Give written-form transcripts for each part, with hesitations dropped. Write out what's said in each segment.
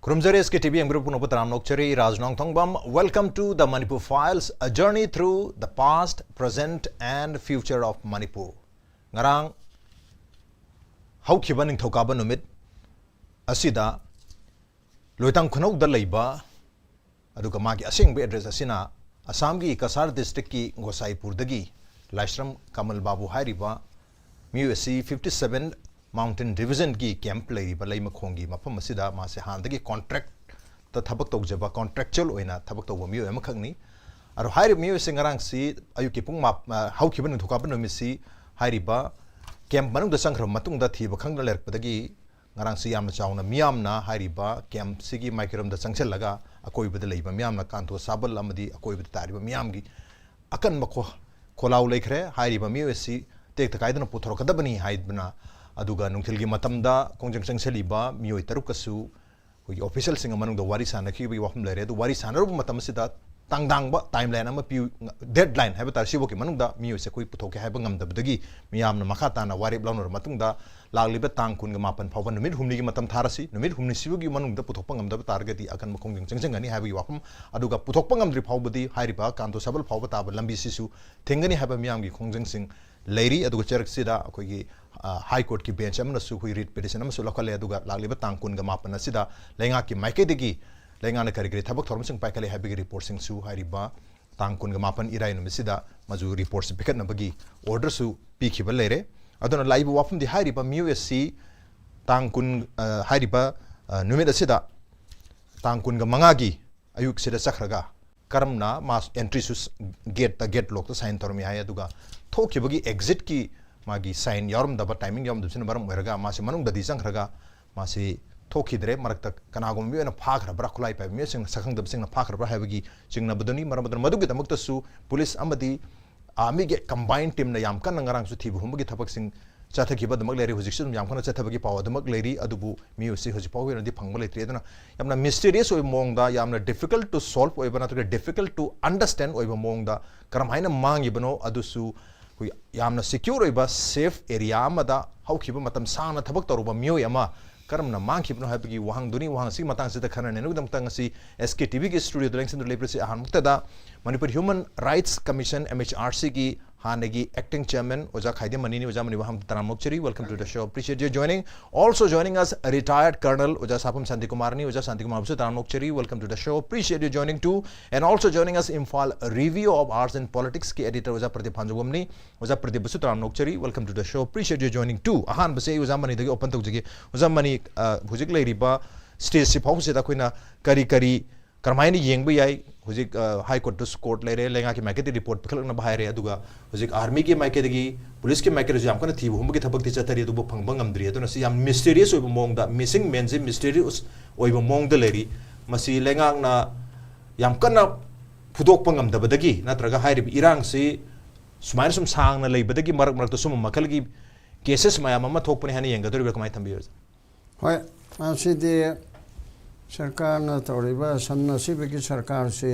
Kurumzari SKTV Group Punoputam Nokchari Raj NONGTHOMBAM. Welcome to the Manipur Files, a journey through the past, present and future of Manipur. Ngarang haukiba ning thokaba numit asida loitang khunau da leiba aduga magi asengbe address asina Assam gi Kasar district ki Gosaipur dagi Laishram Kamal Babu hairiba MUSC 57 Mountain Division ki camp leiba leima khongi mafam asida ma se han dagi contract ta thabak tawjaba contractual oina thabak tawba miyo em khangni aro hairi miyo singarang si ayuki pung map haukiba ning thokaba numit si hairiba camp manung da sangkhram matung da thiba khangna lerpadagi ngarang si yamna chawna miyamna hairiba camp sigi microm da changchel laga akoi bada leiba miyamna kanto sabal amadi akoi bada tariba miyamgi akan makho kholau leikhre hairiba MUSC tek takaidana puthorokadabani haidbana aduga nungthilgi matamda kongjang changcheliba miyoi tarukasu hui official singa manung da wari sana khibi wahum lere du wari sana ru matam sida tangdang ba timeline ama pi deadline haba tar sibo ki manung da MUSC koi puthoke haba ngamdabdagi miyamna makata na wari blawnor matung da lagliba tang kun ga mapan phawa numit humni gi matam tharasi numit humni sibu gi manung da puthokpa ngamdaba targati akan makongjang changchangani haba wahum aduga puthokpa ngamdri phawbadi hairiba kanto sabal phawba taba lambi sisu thengani haba miyam gi kongjang sing leiri aduga charak sida akoi gi high court ki bench amna su hui writ petition amsu lokale aduga lagliba tang kun ga mapan sida lenga ki maike degi lenga na karigri thabak thorum sing paikale habi gi report sing su hairiba tang kun ga mapan irai no sida maju reports pikat na bagi order su pikhiba lere aduna laibu wafum di hairiba MUSC tang kun hairiba numit asida tang kun ga mangagi ayuk sida sakhraga karamna mas entry su gate lock to sign tormi haya aduga thokibagi exit ki magi sign yarum daba timing yarum dubsin baram oiraga masi manung dadi sanghraga masi thokidre marakta kanagom bi na phakhra bra khulai pa mi sing sakhang dab sing na phakhra bra habagi chingna badoni maramadar madugi damakta su police amadi army ge combined team na yam kan ngarang su thibu humgi thabak sing chathaki damak leri hujik yam kan chathabagi pawa damak leri adubu MUSC hoji pawa di phangba letri adana yamna mysterious oi mongda yamna difficult to solve oi bana to difficult to understand oi mongda karam haina mangi bano adusu yamna secure oiba safe area amada haukiba matam sangna thabak taruba miyoi ama karamna mangkhibno habigi wahang duni wahang si matang sida khanane nugdam tang si SKTV ki studio the length lepresi ahan muktada Manipur Human Rights Commission MHRC ki hanegi acting chairman Oja KHAIDEM manini Oja mani waham taramokchari. Welcome to the show, appreciate you joining. Also joining us retired Colonel Oja SAPAM SHANTIKUMAR ni Oja SHANTIKUMAR also taramokchari. Welcome to the show, appreciate you joining too. And also joining us Imphal review of arts and politics ki editor Oja PRADIP ni Oja PRADIP also taramokchari. Welcome to the show, appreciate you joining too. Ahan base Oja mani dagi open tawjigi Oja mani hujik leiriba stage si phawse da koina kari karmaini yengbu yai hujik high court to court lere lenga ki maike report pikhalna bahaire aduga hujik army ki maike degi police ki maike jam kana thi hum ki thabak ti chatari adubu phangbang amdri aduna si yam mysterious oiba mongda missing men je mysterious oiba mongda leri masi lenga na yam kana phudok pangam dabadagi natraga hairib irang si sumain sum sang na leibadagi marak to sum makal gi cases mayam ama thokpani hani yenga dori kamai thambiyo hoy asidi सरकार न तौरीबा सन्नसिब की सरकार से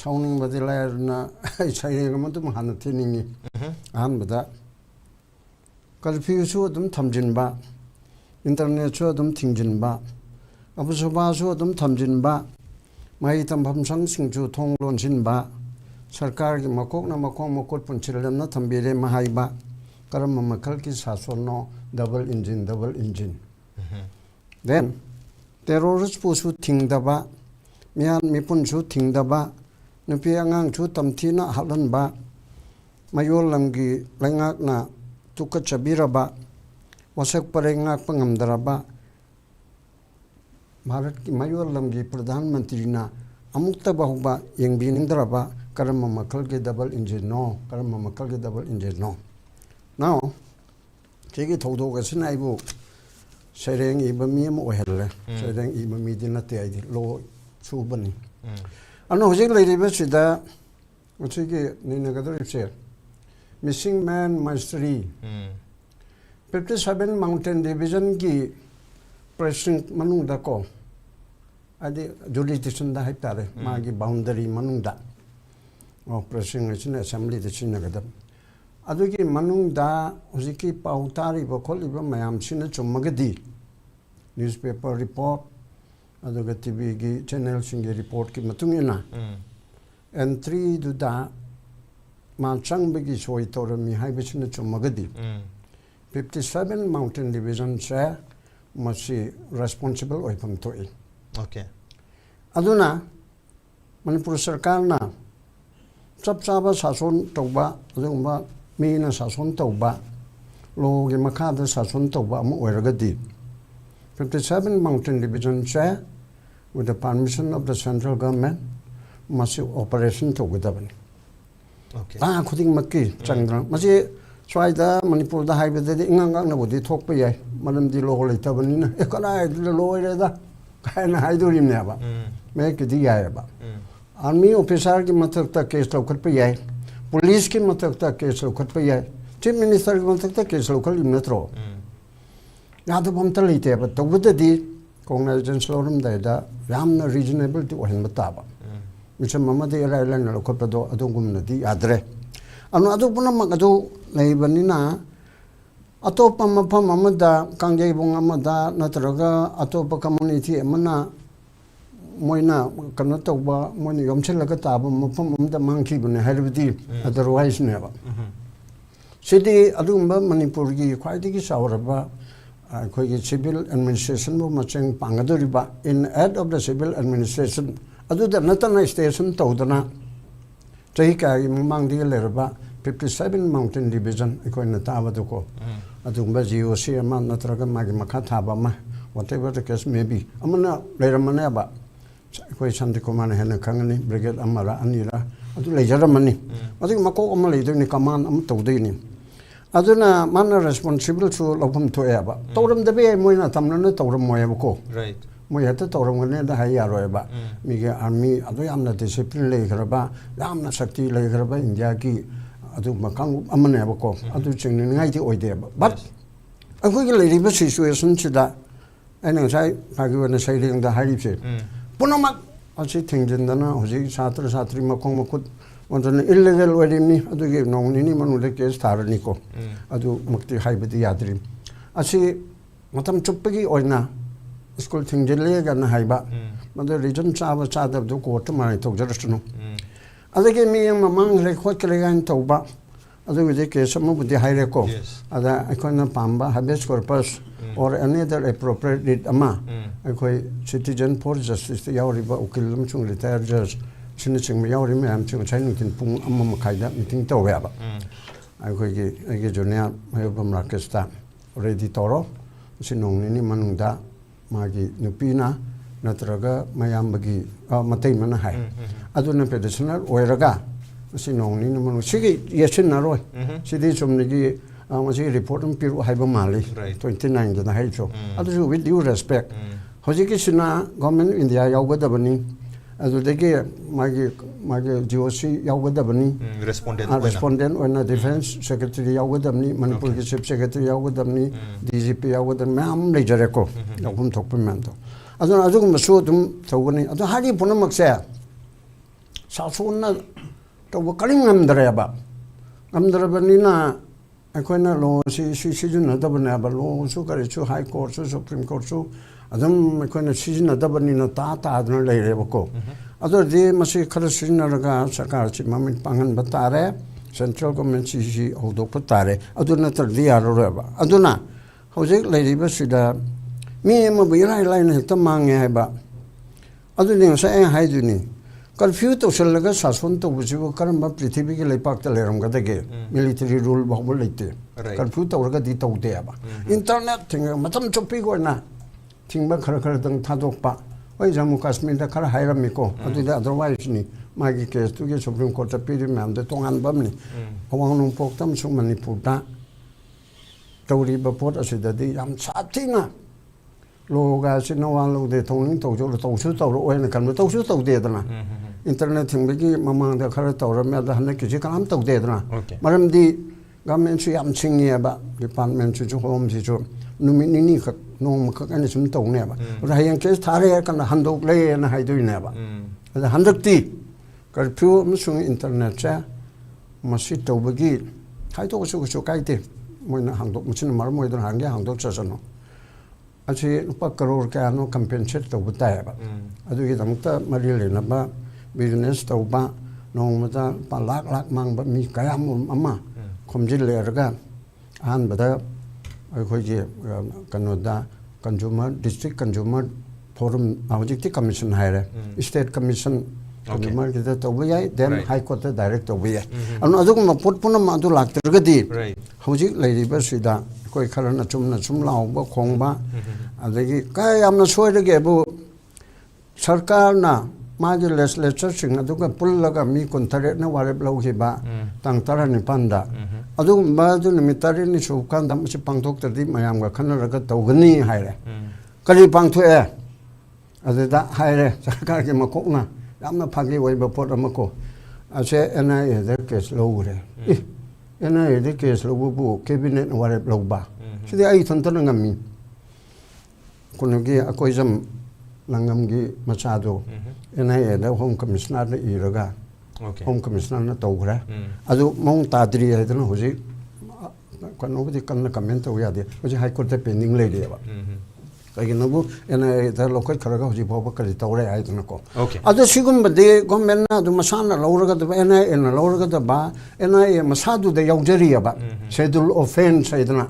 साउनिंग बदलायरना साइरेगा मतुम हान थिनिंगी आन बदा curfew सु दुम थमजिनबा इंटरनेट सु दुम थिंजिनबा अबसुबा सु दुम थमजिनबा माइ तमफम संग सिंजु थोंग लोनसिनबा सरकार की मकोक न मकोक मकोट पुनचिलम न थंबिरे महाइबा करम मखल की सासोनो double engine then terrorist pusu thingdaba mian mipun su thingdaba nupi angang chu tamthina halan ba mayol lamgi lengak na tuka chabiraba wasak parengak pangamdaraba bharat ki mayol lamgi pradhan mantri na amukta bahuba yengbiningdaraba karama makal ke double engine no now chegi thodo gasina ibu Sereng iba mi mo helle sereng iba mi dinate ai lo subani ano hojik lady besida uchige ni nagador ipse missing man mystery 57 mountain division ki precinct manung da ko adi jurisdiction da haitare magi boundary manung da precinct is assembly de chinagadam adugi manungda hujiki pautari bokholiba mayam sina chumagadi newspaper report aduga TV gi channel singi report ki matungina entry du da ma changbagi soi torami haibisina chumagadi 57 mountain division se masi responsible oipam toi okay aduna Manipur sarkar na chap chaba sason tauba adungba mi na sason tauba lo gi makha da sason tauba am oiragadi 57 mountain division se with the permission of the central government masi operation togudabani okay khuding makki changdra masi swaida Manipur da haibada de ingang na bodi thokpa yai manam di lo leitabani na e kana lo ire da kaina haidurim ne ba me ki di yai ba army officer ki mathak ta case lokhat pa yai police ki mathak ta case lokhat pa yai chief minister ki mathak ta case lokhat im natro ya da bam ta leite ba togda di congratulations lorum da yamna reasonable to ohin bata ba misam mama de ra lan lokhat pa do adungum na di adre anu adu punam adu leibanina atopa mafam amada kangjai bong amada natraga atopa community amana moina kana tawba moina yomchelaga taba mafam amda mangki bune haribdi otherwise never city adumba Manipur gi khwaidigi sauraba khoi civil administration bo macheng pangadoriba in head of the civil administration adu da natana station tawdana chahi ka mang di lerba 57 mountain division ikoi na taba duko adumba GOC ama natraga magi makha thaba ma whatever the case may be amana leramane ba ikoi Shantikumar hena khangani brigade amara anira adu lejaramani adu mako ama leidoni command am tawdini aduna mana responsible to lobam to eba tawram dabe moina tamna na tawram moya ko right moi hata tawram ngane da haya roeba mige army adu yamna discipline le garaba yamna shakti le garaba india ki adu makang amane ba ko adu chingni ngai ti oide ba but akoi le riba situation chida ene sai pagwana sai ring da haripse punama achi thingjindana hoji chhatra chhatri makong makut ondana illegal wedding adu ge nongni ni manu le case tharani ko adu mukti haibadi yadri achi matam chuppagi oina school thingjile ga na haiba madu region chaba chada du court mari togjarasnu adage mi mamang le khokre gan tawba adu ge case mu budi haire ko ada ikona pamba habeas corpus or any other appropriate deed ama ikoi citizen for justice yauriba ukilam chung retired judge sinaching yauri me am chung chainu tin pung amma makhaida meeting to ba ikoi ge jonia mayobam rakesta ready toro sinong ni manungda magi nupina natraga mayambagi matai mana hai aduna traditional oiraga sinong ni manu sigi yesin naroi sidi chumni gi masi report um piru haiba mali 29 da hai cho adu with due respect hojiki sina government india yaugadabani adu dege magi GOC yaugadabani respondent oina defense secretary yaugadabni Manipur ki chief secretary yaugadabni DGP yaugadabni am lejare ko yaugum thokpa mento adu masu dum thogani adu hari punamak se sasuna to kaling ngamdare ngamdarabani akoina law season adabana ba law su kare chu high court su supreme court su adam akoina season adabani na ta adna leire bako ado de masi khara season raga sarkar chi mamin pangan batare central government chi hodok patare aduna tar dia ro ba aduna hojik leire ba sida mi ma birai line ta mange ba aduni sa en haiduni curfew to selaga sason to bujibo karamba prithvi ki lepak ta leram ga dege military rule bahbol leite curfew to ga di to de ba internet thing matam chopi go na thingba khara dang thadok pa oi Jammu Kashmir da khara hairam mi ko adu da otherwise ni magi case tu ge supreme court ta piri mam de tongan bam ni awang nung pok tam su Manipur da tawri ba pot asida di yam chatinga loga sinawang lo de thongning to jo to su to ro na kan to su to de dana internet thingbi mamang da khara to ra me da han ki ji kam to de dana maram di government su yam chingi ba department su home si jo numi ni kha nong kha ani sum to ne ba ra yang ke thare kan handok le na hai du ne ba da handak ti curfew amsung internet cha masi to bagi hai to su kai te moi na handok muchin mar moi da hangya handok cha no asi lupa crore kaya no compensate tau betai ba adu kita mukta mari le na ba business tau ba nong mata pa lak mang ba mi kaya mum ama khomjil le raga an bada khoi ji kanoda consumer district consumer forum objective commission haire state commission consumer kita tau ba yai then high court direct tau ba yai anu adu ma pot puna ma adu lak tergadi hojik le ri ba sida koi kharana chum lao ba khong ba adagi kai amna soi de ge bu sarkar na magi legislature sing aduga pullaga mi kontare na warep lau hi ba tang tara ni panda adu ba du nimitari ni su kan dam si pangthok tadi mayam ga khanara ga tawgani haire kali pangthu e adada haire sarkar ke makok na yamna phagi wai ba pot amako ase NIA de case lo re NIA de case lo bu cabinet warep lau ba sidi ai thantana ngami kunugi akoi jam langam gi machado NIA da home commissioner na iraga home commissioner na tawgra adu mong tadri hedana hoji kanu bi kan comment ho yade hoji high court pending le de ba kai nabu NIA da local kharaga hoji boba kali tawre ai dana ko adu sigum bade government na du masana lawraga da NIA na lawraga da ba NIA masadu da yaujari ba schedule offense aidana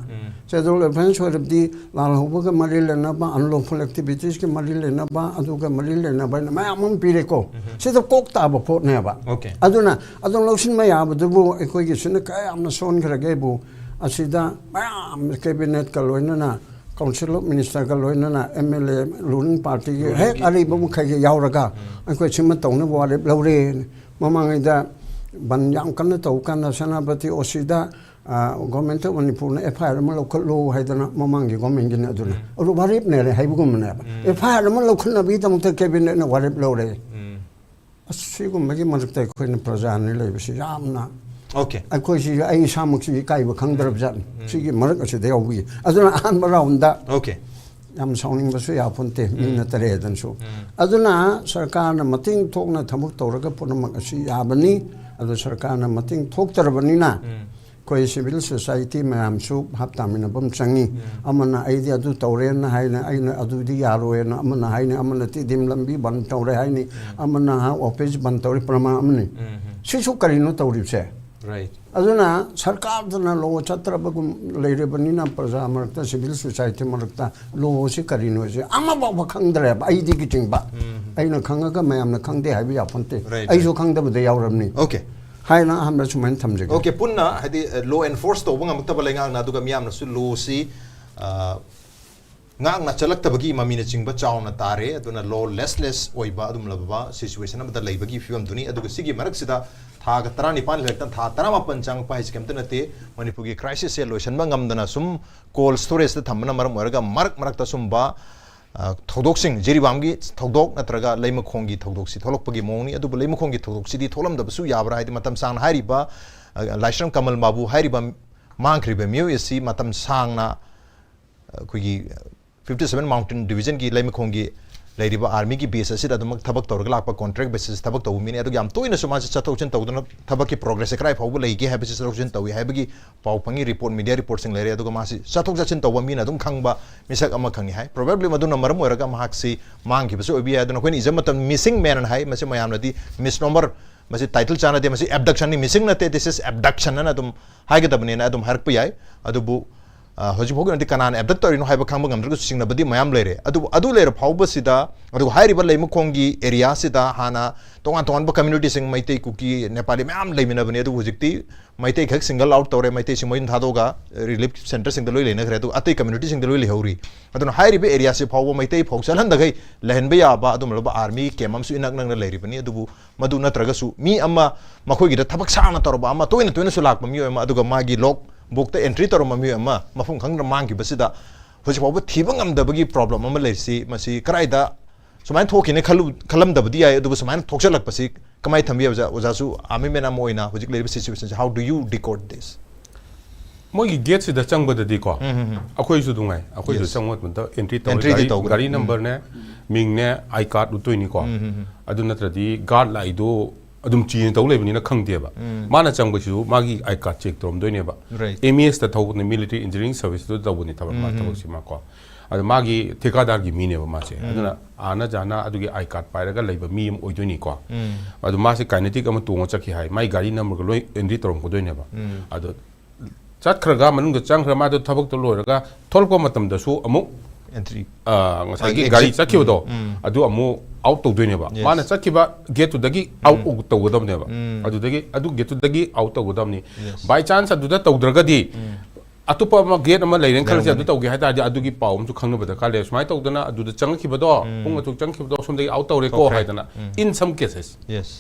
schedule offense or the lal hoba mari lena ba unlawful activities ke mari lena ba aduga mari lena ba ma amam pire ko se to kok ta ba pot ne ba aduna adon losin ma ya ba du ekoi gi sina kai amna son gra ge bu asida ma cabinet ka loina na council of minister ka loina na MLA ruling party ge he ali ba mu khai ge yauraga ekoi chima tawna wa le lawre mamang ida ban yang kan na taw kan na sanabati osida government of Manipur na FIR ma local law haidana mamangi government gi na aduna ru barip ne re haibugum na ba FIR ma local na bi tam ta cabinet na warip law re asigum magi marakta khoi na praja ni le bisi yamna akoi si ai samuk si kai ba khangdarab jan sigi marak ase de yawi aduna an ma raunda yam sawning ba su ya ponte mi na tare dan su aduna sarkar na mating thok na thamuk tawraga punamak asi yabani adu sarkar na mating thok tarabani na koi civil society mayam su haptamina bam changi amana idea du tawre na haina aina adu di yaro na amana haina amana ti dim lambi ban tawre haini amana ha office ban tawre prama amni sisu karino tawri se aduna sarkar dana lo chatra bagum leire banina praja marakta civil society marakta lo si karino se ama ba khangdre ba ai di giting ba aina khanga ga mayam na khangde haibi aponte ai so khangda ba de yawramni hai na hamra chumain thamje punna hadi law enforce to banga mukta balenga na duga miyam na su law si ngang na chalak tabagi mami na chingba chaw na tare aduna law less oiba adum labba situation amada leibagi fiam duni aduga sigi marak sida tha ga tarani pan lektan tha tarama panchang pa his kemta nate manipur gi crisis solution bangam dana sum cold storage ta thamna maram oraga marak ta sum ba थौदोक्सिंग जेरिबामगी थौदोक नत्रगा लैमखोंगी थौदोक्सि थोलकपगी Monginis अदुबु लैमखोंगी थौदोक्सिदि थोलमदबसु याबरा हाइदि मतम सांग हाइरिबा लाइश्रम कमल बाबू हाइरिबा मांगख्रिबा मियो AC मतम सांगना खुगी 57 mountain division की लैमखोंगी लेरिबा army की base असिदा दमक थबक तौरग Lakpa contract basis थबक तौ मिने अदु याम तोइना सुमा चथौचन तौदना थबक की प्रोग्रेस क्राइ फाउबु लेगे हैबिस चथौचन तौइ हैबगी पाउ पंगी रिपोर्ट मीडिया रिपोर्टिंग लेरे अदुगा मासी चथौक चचिन तौबा मीना दुम खंगबा मिसक अमा खंगी हाय प्रोबेबली मदुना मरम ओरगा माहाक्सी मांगि बसु ओबि अदुना कोइन इजम मतम मिसिंग मैन हाय मसे मयाम नदी मिस नंबर मसे टाइटल चाना दे मसे एब्डक्शन नि मिसिंग नते दिस इज एब्डक्शन ना दुम हाइगे तबने ना दुम हरप याय अदुबु हजि भोग नति कनान एब्डक्ट तोरिनो हाइबा खांबा गमद्रगु सिंगना बदि मयाम लेरे अदु लेरे फाउबा सिदा अदु हाइरिबा लैमखोंगी एरिया सिदा हाना तोंगान कम्युनिटी सिंग मैते कुकी नेपाली मयाम लैमिना बने अदु हुजिक्ति मैते खक सिंगल आउट तोरे मैते सिमोइन थादोगा रिलीफ सेंटर सिंग लोइ लेना खरे अदु अतै कम्युनिटी सिंग लोइ लेहौरी अदु हाइरिबा एरिया से फाउबा मैते फौसल हंदगै लहनबा याबा अदु मलबा आर्मी केमम सु इनक नंग लेरिबनी अदुबु मदु नत्रगसु मी अम्मा मखोगी द थबक साना तोरबा अम्मा तोइना सु लाकबा मी अम्मा अदुगा मागी लोक बोक्ता एंट्री तोर ममी अम्मा मफुम खंग मांगी बसिदा होजि फाउबा थिबा ngam प्रॉब्लम अम्मा लेसि मसि कराइदा सुमाइन थोकिने खलम दबदी आय अदुबु सुमाइन थोकचलक पसि कमाइ थंबि ओजासु आमी मेना मोइना होजि लेरिबा situation how do you decode this मोगी गेट सिदा चंगबददी को अखोइ सु दुंगाइ अखोइ सु चंगमत मत एंट्री तो गाड़ी नंबर ने मिंग ने आई कार्ड उतोइनी को अदु नत्रदी गार्ड लाइदो अदुम चीन तौ लेबनिना खंगदेबा माना चंगबसु मागी आई कार्ड चेक तोम दोइनेबा एमएस ता थौ मिलिटरी इंजीनियरिंग सर्विस तो दबुनी थबक मा थबक सिमा को अद मागी ठेकेदार की मीने मासे अदुना आना जाना अदुगी आई कार्ड पाइरगा लेबा मी एम ओइदोनी को अदु मासे काइनेटिक अमा तोंग चखि हाय माई गाड़ी नंबर को लोय एंट्री तोरम को दोइनेबा अदु चखरगा मनुंग चंखरा मा दो थबक तो लोरगा थोलको मतम दसु अमु एंट्री ngसाई गाड़ी चखिबदो अदु अमु आउट तौदोइनेबा माना चखिबा गेट टू दगी आउट तौगदमनेबा अदु गेट टू दगी आउट तौगदमनी बाय चांस अदुदा तौद्रगदी अतुप गेट लेरन खलसे अदु तौगे हाइतादि अदुगी पाउ अमसु खंगबदा काले सुमाय तौदना अदुदा चंगखिबदो पुंग अतु चंगखिबदो सोमदगी आउट तौरे को हाइदना इन सम केसेस यस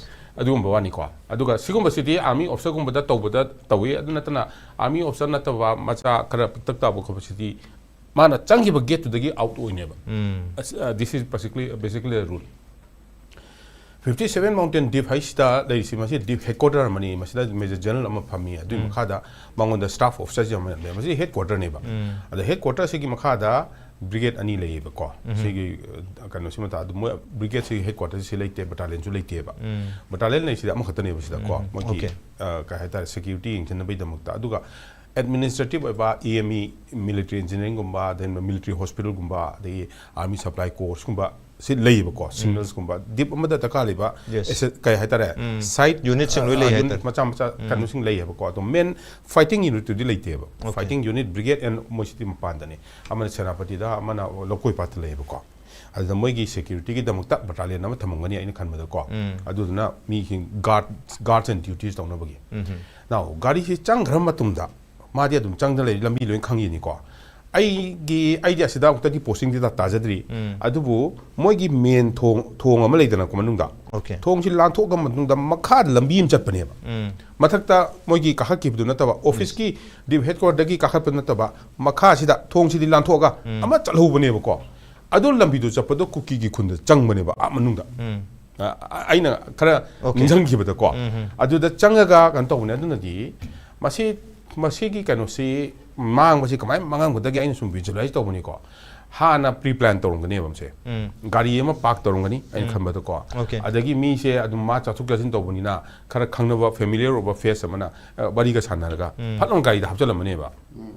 अदुगुम्बा वानी को अदुगा सिगुम्बसिदि आर्मी ऑफिसर गुम्बदा तौबदा तौवे अदु नतना आर्मी ऑफिसर नतबा मचा खरा पितक ताबो खबसिदि माना चंगखिबा गेट टुदगी आउट ओइनेबा this is basically the rule 57 mountain div हाइस्टा लेरिसि मसी डीप हेडक्वार्टर मनी मसिदा मेजर जनरल अमा फमी अदु मखादा मांगोंदा स्टाफ ऑफिसर जम ने मसी हेडक्वार्टर नेबा अद हेडक्वार्टर सिगी मखादा ब्रिगेड अनि लेबा को सिगी कनो सिमता अदु मो ब्रिगेड सिगी हेडक्वार्टर सि लेते बटालियन सु लेतेबा बटालियन नै सिदा अमा खतने बसिदा को मकी का हेता सिक्युरिटी इंजन बै दमकता अदुगा एडमिनिस्ट्रेटिव बा EME मिलिटरी इंजीनियरिंग गुम्बा देन मिलिटरी हॉस्पिटल गुम्बा दे आर्मी सप्लाई कोर्स गुम्बा से लेबा को सिग्नल्स गुम्बा दीप अमदा तका लेबा ऐसे कय हाइतारे साइट यूनिट सिंग लोय लेय मचा मचा कनु सिंग लेय बको तो मेन फाइटिंग यूनिट दि लेतेबा फाइटिंग यूनिट ब्रिगेड एंड मोसिटी मपानदने अमन सेनापति दा अमना लोकोय पात लेय बको अदुदा मोइगी सिक्युरिटी की दमकता बटालियन अमा थमंगनी आइन खनबदा को अदुदना मी गार्ड्स एंड ड्यूटीज तौनबगी नाउ गाड़ी से चंग्रम मतुमदा मादी अदुम चंगदा ले लंबी लोइन खंगिनी को आईगी आइडिया सिदा उक्तगी पोस्टिंग दिदा ताजद्री अदुबु मोइगी मेन थोंग अमा लेदना को मनुंगा थोंग सि लांथोगा मनुंगा मखा लंबी म चटपनेबा मथक्ता मोइगी काखकिबदु नतबा ऑफिस की डिव हेडक्वार्टर दगी काखप नतबा मखा सिदा थोंग सिदि लांथोगा अमा चलहुबनेबा को अदु लंबीदु चपदो कुकी की खुंद चंगबनेबा आ मनुंगा आइना खरा निंजंगिबदा को अदुदा चंगगा कन तौने अदुनदी मसी मसीगी कनोसी मांग मसी कमाय मांग गुदगी आइन सुम विजुलाइज तौबनी को हाना प्री प्लान तौरंगनी बमसे गाड़ी एमा पार्क तौरंगनी आइन खंबद को अदगी मी से अदुम मा चाचुक जसिन तौबनीना खरा खंगनबा फेमिलियर ओबा फेस अमना बरीगा सानरगा फटन गाड़ी दा हपचलमनेबा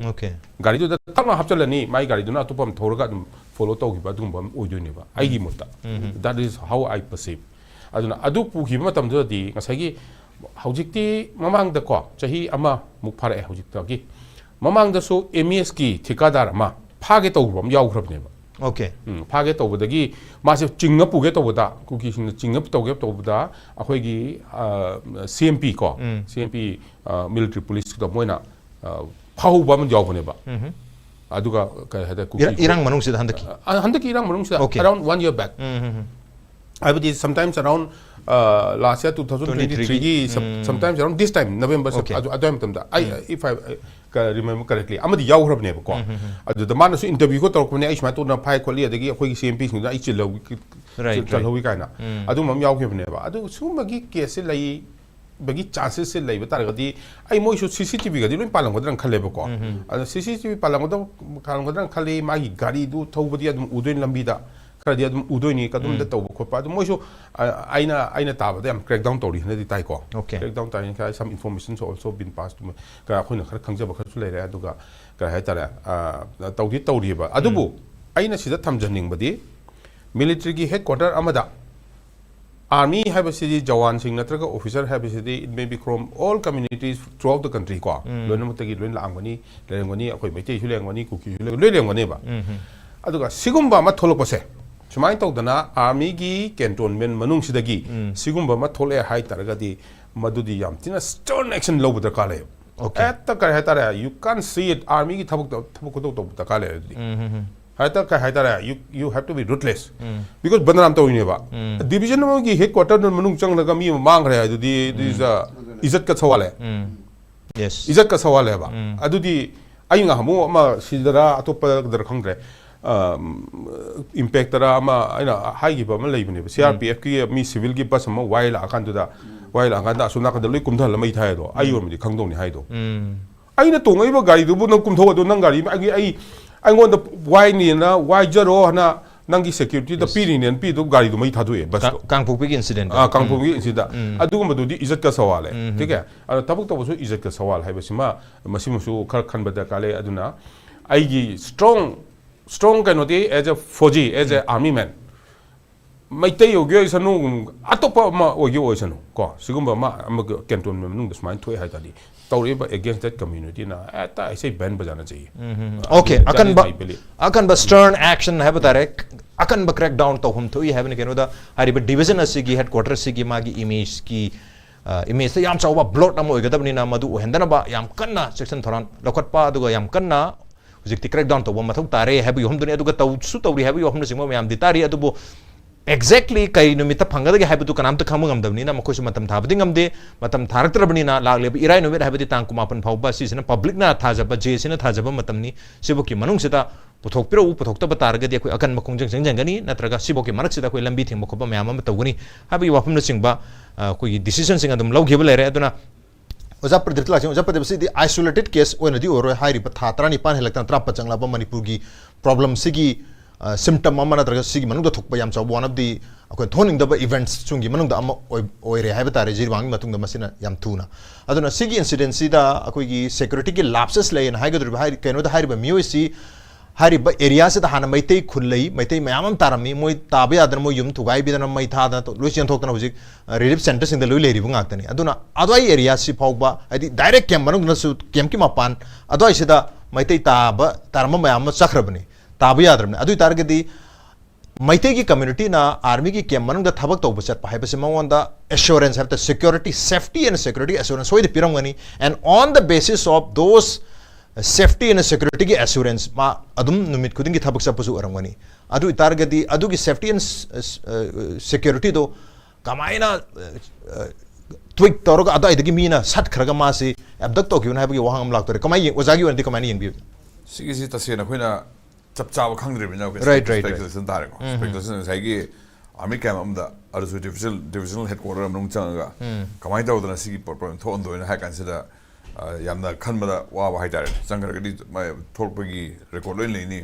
ओके गाड़ी दु तमा हपचलनी माई गाड़ी दुना अतुपम थौरगा अदुम फॉलो तौगिबा दुंबम ओइदोनेबा आइगी मुत्ता that is how I perceive अदुना अदु पुखिबा मतमददी ngसाइगी हौजिक्ति ममांग को चाही अमा मुफारे हौजिक्तगी ममांग दसु MES की ठेकेदार अमा फागे तौबम याउख्रबनेबा ओके फागे तौबदगी मासे चिंग पुगे तौबदा कुकी सिंग चिंग तौगे तौबदा अखोइगी CMP को CMP मिलिटरी पुलिस तो मोइना फाहुबा म याउबनेबा अदुगा का हेदा कुकी इरांग मनुंग सिदा हंदकी इरांग मनुंग सिदा around 1 year back I would sometimes around last year 2023 sometimes around this time November if I remember correctly amadi yaurabne ko adu the man su interview ko torko ne aishma to na phai kholi adagi akhoi CMP sing da ichi lo chalhowi kaina adu mam yaukebne ba adu sumagi case lai bagi chances se lai bataragadi ai moi su CCTV gadi loin palangodran khale ba ko adu CCTV palangodran khale magi gari du thobadi adum udoin lambi da खरदी अदम उदोइनी कदम द तौब खोपा अदम मोइसो आइना ताबद याम crack down तौरी हनदि ताइ को क्रैक डाउन ताइ का some information also been pass to का अखोइना खर खंगजब खरसु लेरे अदुगा का हाइतारा तौदी तौरिबा अदुबु आइना सिदा थमजनिंग बदि मिलिटरी की हेडक्वार्टर अमदा आर्मी हाइबसिदि जवान सिंग नत्रगा ऑफिसर हाइबसिदि it may be from all communities throughout the country को लोनमतगी लोन लांगनी लेरंगनी अखोइ मेटे सु लेंगनी कुकी सु लेंगनी बा अदुगा सिगुम्बा मा थोलपसे सुमाय तौदना आर्मी की कैंटोनमेंट मनुंग सिदगी सिगुम्बा मा थोले हाइ तरगदी मदुदी याम तिना स्टर्न एक्शन लो बदर काले एत कर हेतारे you can see it army की थबक को तो काले हेता का हेतारे you have to be rootless because बनराम तौइनेबा डिवीजन की हेडक्वार्टर मनुंग चंगलगा मी मांग रे अदुदी इज इज्जत का सवाल है यस इज्जत का सवाल है बा अदुदी आइंगा हमो अमा सिदरा अतोप दर खंगरे इम्पैक्ट तरा अमा आइना हाइगिबा अमा लेबने CRPF की मी सिविल की बस अमा वाइल आकांदुदा असुना का लोइ कुमधा लमै थायदो आइयोमदि खंगदोनि हाइदो आइना तोंगैबा गाड़ी दुबु नंग कुमथोदो नंग गाड़ी आई आइगोन द वाइनी ना वाइजरो हना नंगी सिक्युरिटी द पीरिनेन पी दो गाड़ी दु मै थादोए बस कांगपोपी की इंसिडेंट कांगपोपी इंसिडेंट अदुगुमदुदि इज्जत का सवाल है ठीक है अ तबक तबसु इज्जत का सवाल है बसिमा मसिमसु खर खनबदा काले अदुना आइगी strong strong kind of as a Foji, as a army man. My tail is a no, Atopa or you is a no, Sigumba, I'm a canton, the smile to a Haitadi. Tauliba against that community now. I say Ben Bazanaji. Okay, akan ba stern action have akan ba crack down to hum to you have in Canada. I division as Sigi headquarters Sigi Magi image ki image the yam saw bloat namo gadabnina madu hendana yam kanna section thoran lokat pa duga yam kanna hujik crack down to one mathuk tare have you hum dunia duga tau su tau have you hum singmo yam ditari adubo exactly kai numita phangada ge habitu kanam ta khamung amdabni na makosu matam thabding amde matam tharaktrabni na lagle irai numit habiti tang kumapan phauba sisina public na thajaba jesina thajaba matamni siboki manung sita puthokpiro puthokta batarga de koi akan makung jeng jengani natraga siboki marak sita koi lambi thing mokoba mayam am tawgani habi wafam na singba koi decision sing adum lawgeba lere aduna oja pradip la oja pradip si isolated case oina di oro hairi pa thatra ni pan helaktan trap changla ba manipur gi problem sigi symptom amana traga sigi manung da thokpa yam chaw one of the akoi thoning da events chungi manung da am oire haiba tare jirwang matung da masina yam thuna aduna sigi incident si da akoi gi security gi lapses lay na haiga dur hai keno da hairi ba mioisi hari ba area se da hana maitei khulei maitei mayamam tarami moi tabe adan moi yum thugai bi da mai tha da lucian thok na hujik relief centers in the lui leri bunga tani aduna adwai area si phogba adi direct camp manung na su camp ki mapan adwai se da maitei taba tarama mayam chakrabni tabu yadram adu targedi maite ki community na army ki kem manung da thabak to bachat pa haibase mawanda assurance have the security safety and security assurance so the pirangani and on the basis of those safety and security ki assurance ma adum numit kuding ki thabak sapusu arangani adu targedi adu ki safety and security do kamaina tweak toroga adu idagi mina sat khraga ma si abdak to kyun haibagi wahang am laktore kamai ozagi wandi kamai ning bi sigisi tasena khoina chap chaw khangdribina right speculation tare ko speculation saigi army camp amda arsu divisional headquarter amnung changa kamai tawdana sigi problem thon doina ha kansida yamna khanmada wa ba haitare changragadi mai thorpagi record loin leini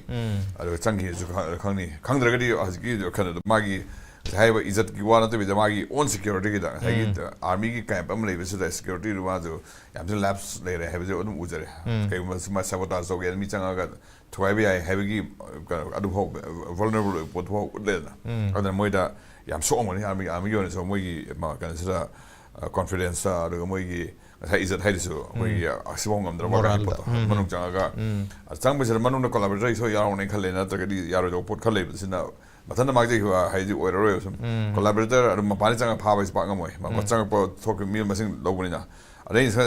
adu changi ju khangni khangdragadi hazgi khanada magi haiba izat ki wana to be magi own security ki da saigi army ki camp am lebe sida security ruwa jo yamse labs lere have jo odum ujare kai ma sabotage so ge mi changa ga thwai bi habigi adu ho vulnerable pot ho lena adana moida yam so ngoni army yo so moi ma kan sida confidence adu moi gi sai izat haidisu moi asibong amdra wa pot manung changa ga chang be manung na collaborator so yaro ne khalena ta gadi yaro jo pot khale sina matanda magje hiwa haidi oiro sum collaborator adu mapani changa phawa is bangam moi ma changa po thok mi masing lobuni na adai sa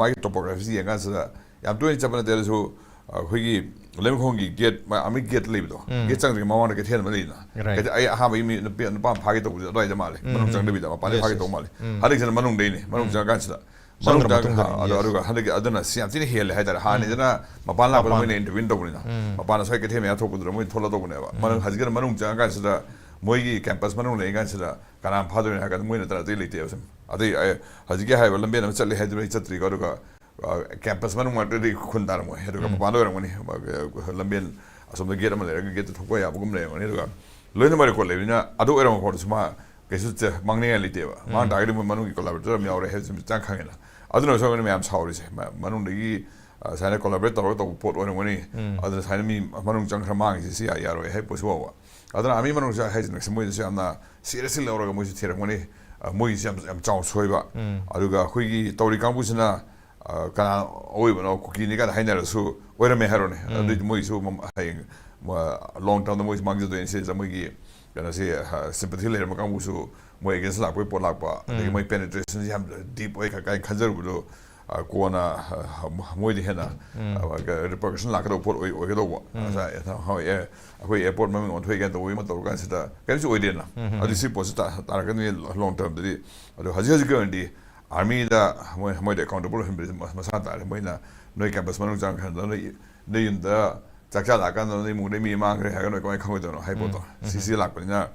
mai topography yanga sa yam to chapana there so khoi lemkhong gi gate ma ami gate lebi do gate chang ma wana ke then ma le na ke ai ha ba mi na pa pha ge to adai ja male manung chang debi da ma pa le pha ge to male hadik sa manung dei ni manung chang kan sa manung chang adu ga hadik adana siam tin hele haidar ha ni dana ma pa la ba mo ne intervene to ni na ma pa na sai ke the me ya thok du mo thola to ne ba manung hajiga manung chang kan sa moi gi campus manung le kan sa kanam pha do ne ha ka mo ne tara te le te asam adai hajiga hai ba lambe na challe haidar chatri ga do ga campus manung ma de khundar mo he do ga pa do ngani lamben asom de gate ma le ga gate thokwa ya bugum le ngani do ga loina mari ko le na adu era mo ko suma kesu che mangne ya lite ba ma da ga mo manung ki collaborator mi aure he sim chang khangena adu no so ngani me am sauri se manung de gi sai collaborator to pot woni ngani adu sai mi manung chang khamang si ya ya ro he po so wa adu ami manung sa he sin se mo se amna seriously le ro ga mo si thera ngani mo si am chang soi ba adu ga khoi gi tori kang bu sina kana oi bano kuki ni ga haina su oira me harone adu mo su hai long term mo mang do se za mo gi kana se sympathy le ma kang bu su mo against la po la pa de mo penetration jam deep oi ka kai khanjar bu do ko na mo di hena ga repercussion la ka do po oi ga do wa sa ha ye akoi airport ma on thoi ga do ma to ga sita ka su oi de na adu si po sta ta ga ni long term de adu haji ga ndi army da mo de accountable him masa ta mo na noi campus manung jang khan da nei in da chak cha la kan nei mu nei mi ma gre ha ga noi ko khoi do no hai po to cc lak pa na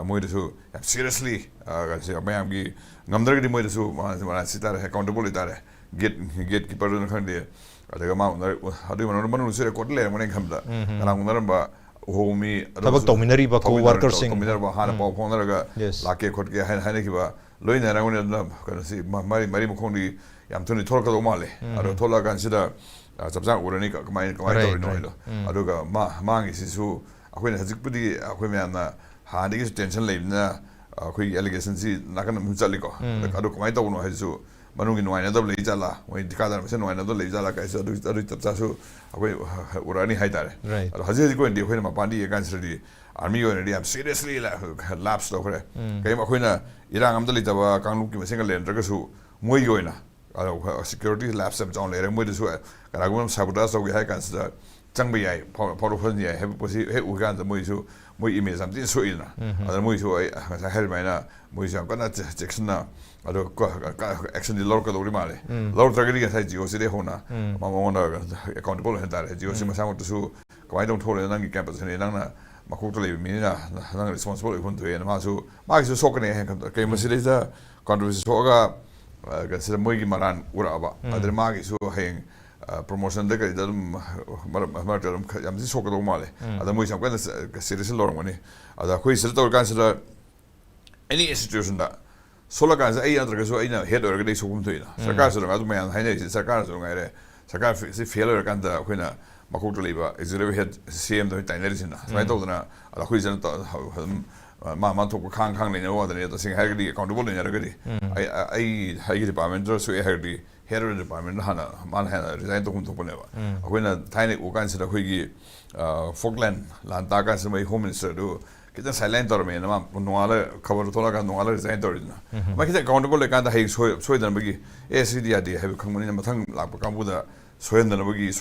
mo de su seriously ga se ma am gi ngamdar gi mo de su ma sita accountable ta re get keeper no khan de ada ga ma adu manung su record le mo nei kham da ala ngar ba homi tabak dominary ba co workers sing dominary ba hana pa phone ga la ke khot ge ha ne ki ba loina ra ngone na kana si mari mo khong di yam tuni thol ka do male aro thola kan sida chap chang urani kamai tori no do aduga mangi sisu akhoi hajikpudi akhoi myamna hani gi tension leibna akhoi allegation si nakan mu chaliko adu kamai to no haisu manungi noina do lei jala moi dikadar se noina do lei jala ka adu chap chasu akhoi urani haitare adu haji ko indi akhoi ma pandi kan sri army already am seriously lapse to kare kai akhoi na irang am dali taba kanglu ki masenga len ragasu moi yoina security lapse am jong le moi de su kana gum sabotage so gi hai kan sa chang bai ai photo phone ye he posi he u gan moi su moi image am tin so ina ada moi su ai sa hel mai na moi su kana jackson na ado action di lor ka dori male lor tragedy ga sai jigo se de hona ma ma na accountable hen dare jigo se ma sa mo su kai dong thole nang gi campus ne nang na ma ko to le mi na nang responsible hun to ye na ma su so ka ne hen kai ma se de da controversy so ga ga se moi gi maran ura ba adre ma gi su hen promotion de ga dum ma dum yam si so ka do male ada moi sam ka serious lor mo ne ada khoi se to kan se da any institution da sola kan ai andra ga so ai na head organization so kum to ina sarkar so ga du mayan hai ne sarkar so ga re sarkar si failure kan da khoi na ma ko to liba executive head cm do tai ne sina sai to na ala khoi jan to ma to ko khang ne ne wa ne to sing ha ga di accountable ne ga di ai department so ai ha di head department hana man ha resign to kum to ne ba khoi na tai ne u kan se da khoi gi Falkland lan ta kan se mai home minister do kita silent or me na ma nuala cover thola ka nuala resign tor na ma kita accountable le kan da hai soi dan bagi acd adi have khangmani na mathang lak pa kambu da soi dan bagi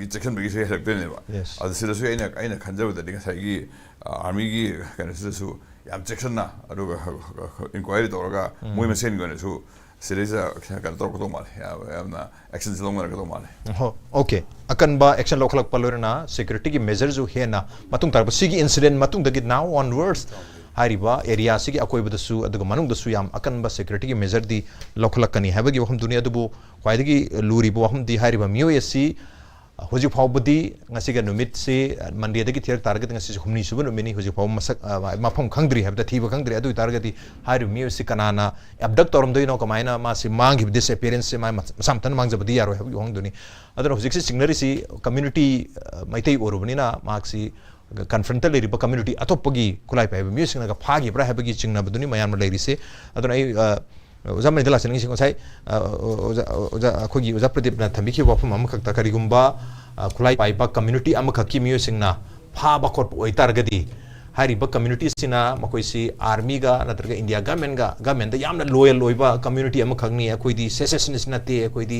check-in bagi se help ne ba ad sida su aina khanja da dinga sai gi army gi kan sida su yam check-in na adu inquiry tor ga moi ma sen gone su sida kan tor ko to mal ya na action long na ko to mal okay akan ba action lokalak palorna security ki measures jo he na matung tar sigi incident matung dagi now onwards hariba area sigi akoi badasu aduga manung dasu yam akan ba security ki measure di lokalak kani habagi waham dunia dubu kwaidagi luri bo waham di hariba mioyasi hoji phawbudi ngasi ga numit se mandi dagi thiar target ngasi humni subu numini hoji phaw masak mafam khangdri habda thiba khangdri adu target di hariba mioyasi kanana abduct torom doino kamaina ma si mangi disappearance se ma samtan mangja badi yaro habi wang duni adana hoji se signary si community maitai orubani na maksi confrontal eri ba community atopagi kulai pa mioyasi na ga phagi bra habagi chingna baduni mayan ma leiri se adana ai zaman dela sengi sing sai khogi uza pradip na thambi ki wafam am khakta karigumba khulai pai pa community am khaki miyo singna pha ba khot oi targadi hari ba community sina makoi si army ga natraga india government da yamna loyal loiba community am khagni khoi di secessionist na te khoi di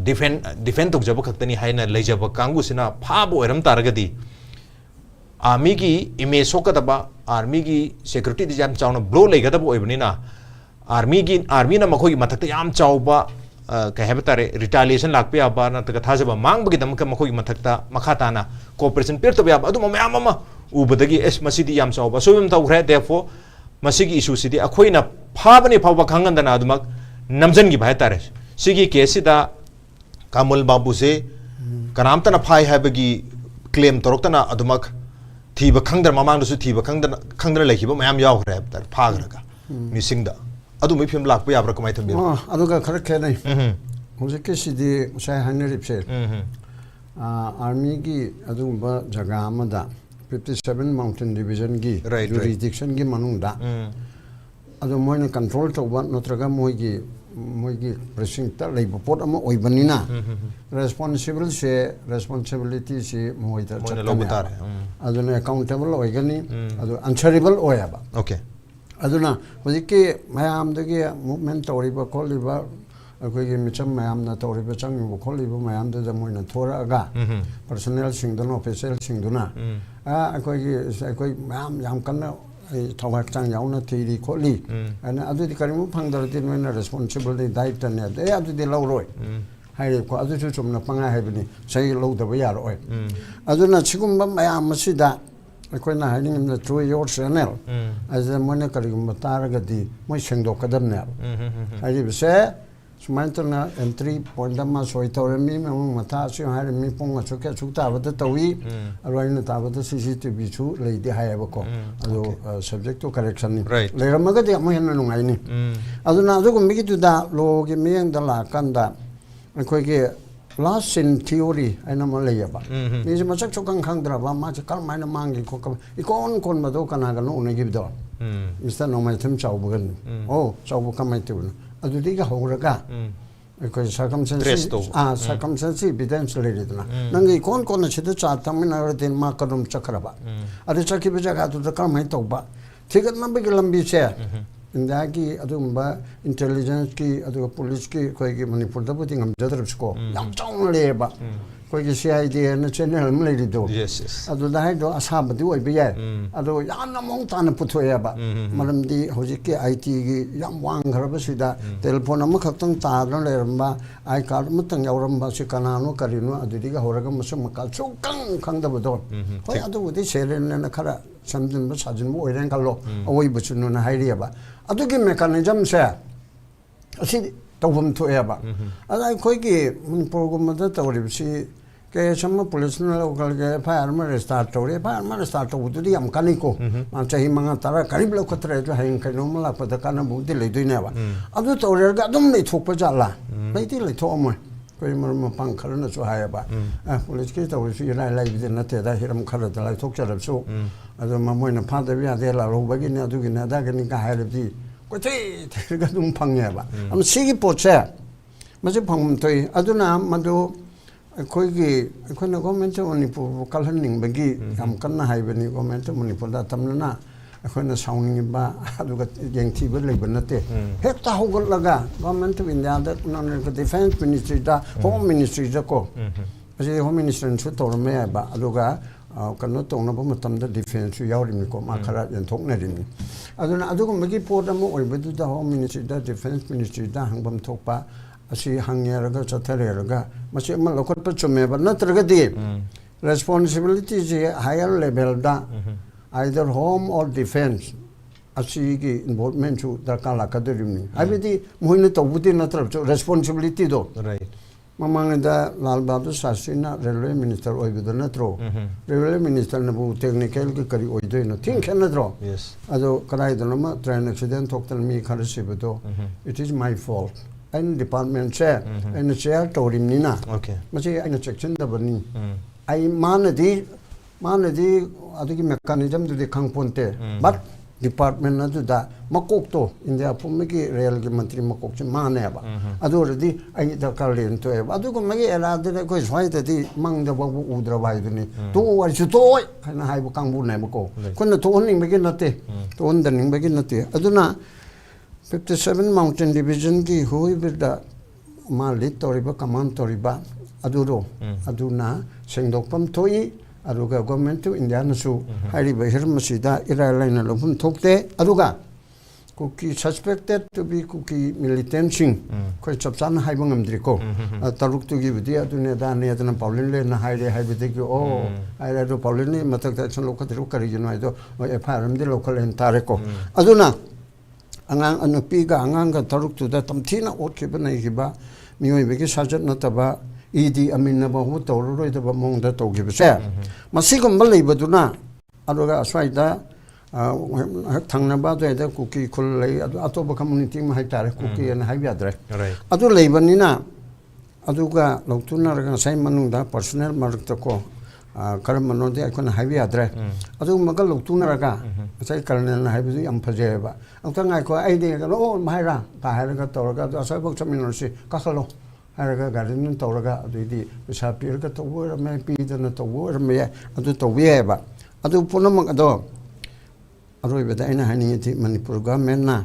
defend tok jaba khaktani haina leijaba kangu sina pha bo eram targadi army gi image sokadaba army gi security di jam chawna blow leigadaba oibni na army na makoi mathakta yam chawba ka hebtare retaliation lakpe aba na ta thajaba mangbagi damka makoi mathakta makhata na cooperation per to yaba adu mayam ama ubadagi es masidi yam chawba soyum taw khre therefore masigi issue sidi akhoi na phabani phawba khangandana adumak namjan gi bhai tare sigi case da kamul babu se kanamta na phai habagi claim toroktana adumak thiba khangdar mamang du su thiba khangdar lekhiba mayam yaw khre tar phagraga misingda adu mai film lak pa yabra kamai thambi adu ga khar khe nai hoje ke sidi sai hanri pse army gi adu ba jaga amada 57 mountain division gi jurisdiction gi manung da adu moina control to ba notraga moi gi precinct ta lei pot ama oi banina responsibility se moi ta chatta adu na accountable oi gani adu answerable oi aba okay aduna hojiki mayam dagi movement toriba kholiba akoigi micham mayam na toriba changibu kholiba mayam da jamoina thora aga personnel singdana official singduna akoigi mayam yam kanna thawak chang yauna thiri kholi ana adu di karimu phangdar di noina responsibility daita ne adu di lawroi haire ko adu chu chumna panga haibini sai lawdaba yaroi aduna chigumba mayam masida akoina hiding the through your channel as a monetary targadi moi sengdo kadamne haji bise sumantana entry point ma soitormi mata si har mi ponga choke chukta bada tawi alwaina ta bada cctv chu leidi hayaba ko ado subject to correction ni leramaga de mo henna nungai ni aduna adugo migi tu da lo gi miyang da la kanda akoige last sin theory ai na ma le ya ba ni je ma chak chok khang dra ba ma che kal mai na mang gi ko ka ikon kon ma do kana ga no ne gi do Mr. no mai thum chau bu gan oh chau bu ka mai tu na adu di ga ho ra ga ko circumstances circumstances evidence le ri na nang gi kon kon na che da cha tam na ra den ma ka rum chakra ba adu chaki ba ja ga tu da ka mai to ba thigat na ba gi lambi che India की अदुम्बा intelligence की अदुगा police की कोई की मणिपुर दा बुति ngam jadrab sko yam chong le ba कोई की CID na channel म ले do अदु दा है दो आशा बदि ओइ बे अदु याम न मोंग तान पुथो या बा मरम दी होजि के IT की याम वांग घर ब सिदा टेलीफोन अम खतंग ता न ले रम बा आई कार्ड म तंग यावरम बा से कनानो करिनो अदु दी गा होरगा मस मका चोकंग खंग दा बदो होय अदु बुति सेलेन न खरा samjin ba sajin mo oiren kallo awoi buchu no na hairi ba adugi mechanism se asi tawum to ya ba ala koi ki Manipur go ma da tawri si ke sama police na local ke fire ma start tawri fire ma start to du di am kani ko ma chahi manga tara karib lo khatre jo hain kai no mala pa da kana bu di le doi ne ba adu tawri ga dum nei thok pa ja la nei ti le tho mo कोई मरम पंख खर न सो हाय बा police के तो सु लाई लाई बिदे नते दा हिरम खर दा लाई थोक चरब सो अदो म मोइन फा दे बिया दे ला रो बगी ने अदु गिना दा गनि का हाय रबी को थे थे गा दुम फंगे बा हम सिगी पोचे मजे फंगम तोय अदुना मदो कोई की कोन गवर्नमेंट मणिपुर कलहन निंग बगी हम कन्ना हाय बनी गवर्नमेंट मणिपुर दा तमना अखोना साउनिंग बा अदुगा जेंगथि ब लेब नते हेक्ता होगल लगा गवर्नमेंट ऑफ इंडिया दा नन डिफेंस मिनिस्ट्री दा होम मिनिस्ट्री दा को अजे होम मिनिस्टर छु तोरमे बा अदुगा कनो तोंना ब मतम दा डिफेंस छु यावरिमि को मा खरा यंथोकना रिमि अदुना अदुगा मगी पोट अमो ओइबदु दा होम मिनिस्ट्री दा डिफेंस मिनिस्ट्री दा हंगबम थोकपा असि हंगेरगा चथरेरगा मसे म लखत प चुमे बा नत्रगा दि responsibility je higher level da either home or defense asigi involvement chu darkar la kadrimni abidi moine to budi natra responsibility do right mamang da lal bahadur shastri na railway minister oibido natro railway minister na bu technical ki kari oido no think na dro yes ado kadai do ma train accident thoktal mi kharasibedo it is my fault and department chair and chair torimni na okay machi aina section da bani ai manadi adugi mechanism du de khangponte but department na du da makok to india pumki rail ki mantri makok chi mane ba adu redi ai da kalen to e adu ko magi era de ko swai de di mang da ba udra bai du ni to wa chu to kana hai bu kang bu nai ba ko kun to ning magi nate to on da ning magi nate aduna 57 mountain division ki hoi bida ma lit toriba command toriba aduro aduna sengdokpam thoi aruga government to india nasu hari bahir masida irailai na lopun thokte aruga kuki suspected to be kuki militant sing koi chapchan haibang amdri ko taruk tu gi bidi adune da ne adana paulin le na haire haibide ki o haire do paulin ni matak ta chon lokha diru kari jino aido fr am de local en tare ko aduna angang anupi ga angang ga taruk tu da tamthina ot ke banai gi ba mioi be ki sajat na taba idi amina ba hu to roi da ba mong da to gi ba se masigum ba lei baduna aruga aswai da thangna ba da kuki khul lei ato ba community ma hai tare kuki na hai ya dre adu lei banina aduga loktuna ra sai manung da personal mark to ko karam mano de ko na hai ya dre adu magal loktuna ra ga sai colonel na hai bi am phaje ba ang ta ngai ko ai de ga o mai ra ka hai ra to ra ga asai bok chamin si ka khalo haraga garden tawraga adudi pesa pirga tawra me pidana tawra me adu tawye ba adu punamang ado aroi beda ina hani ti manipur government na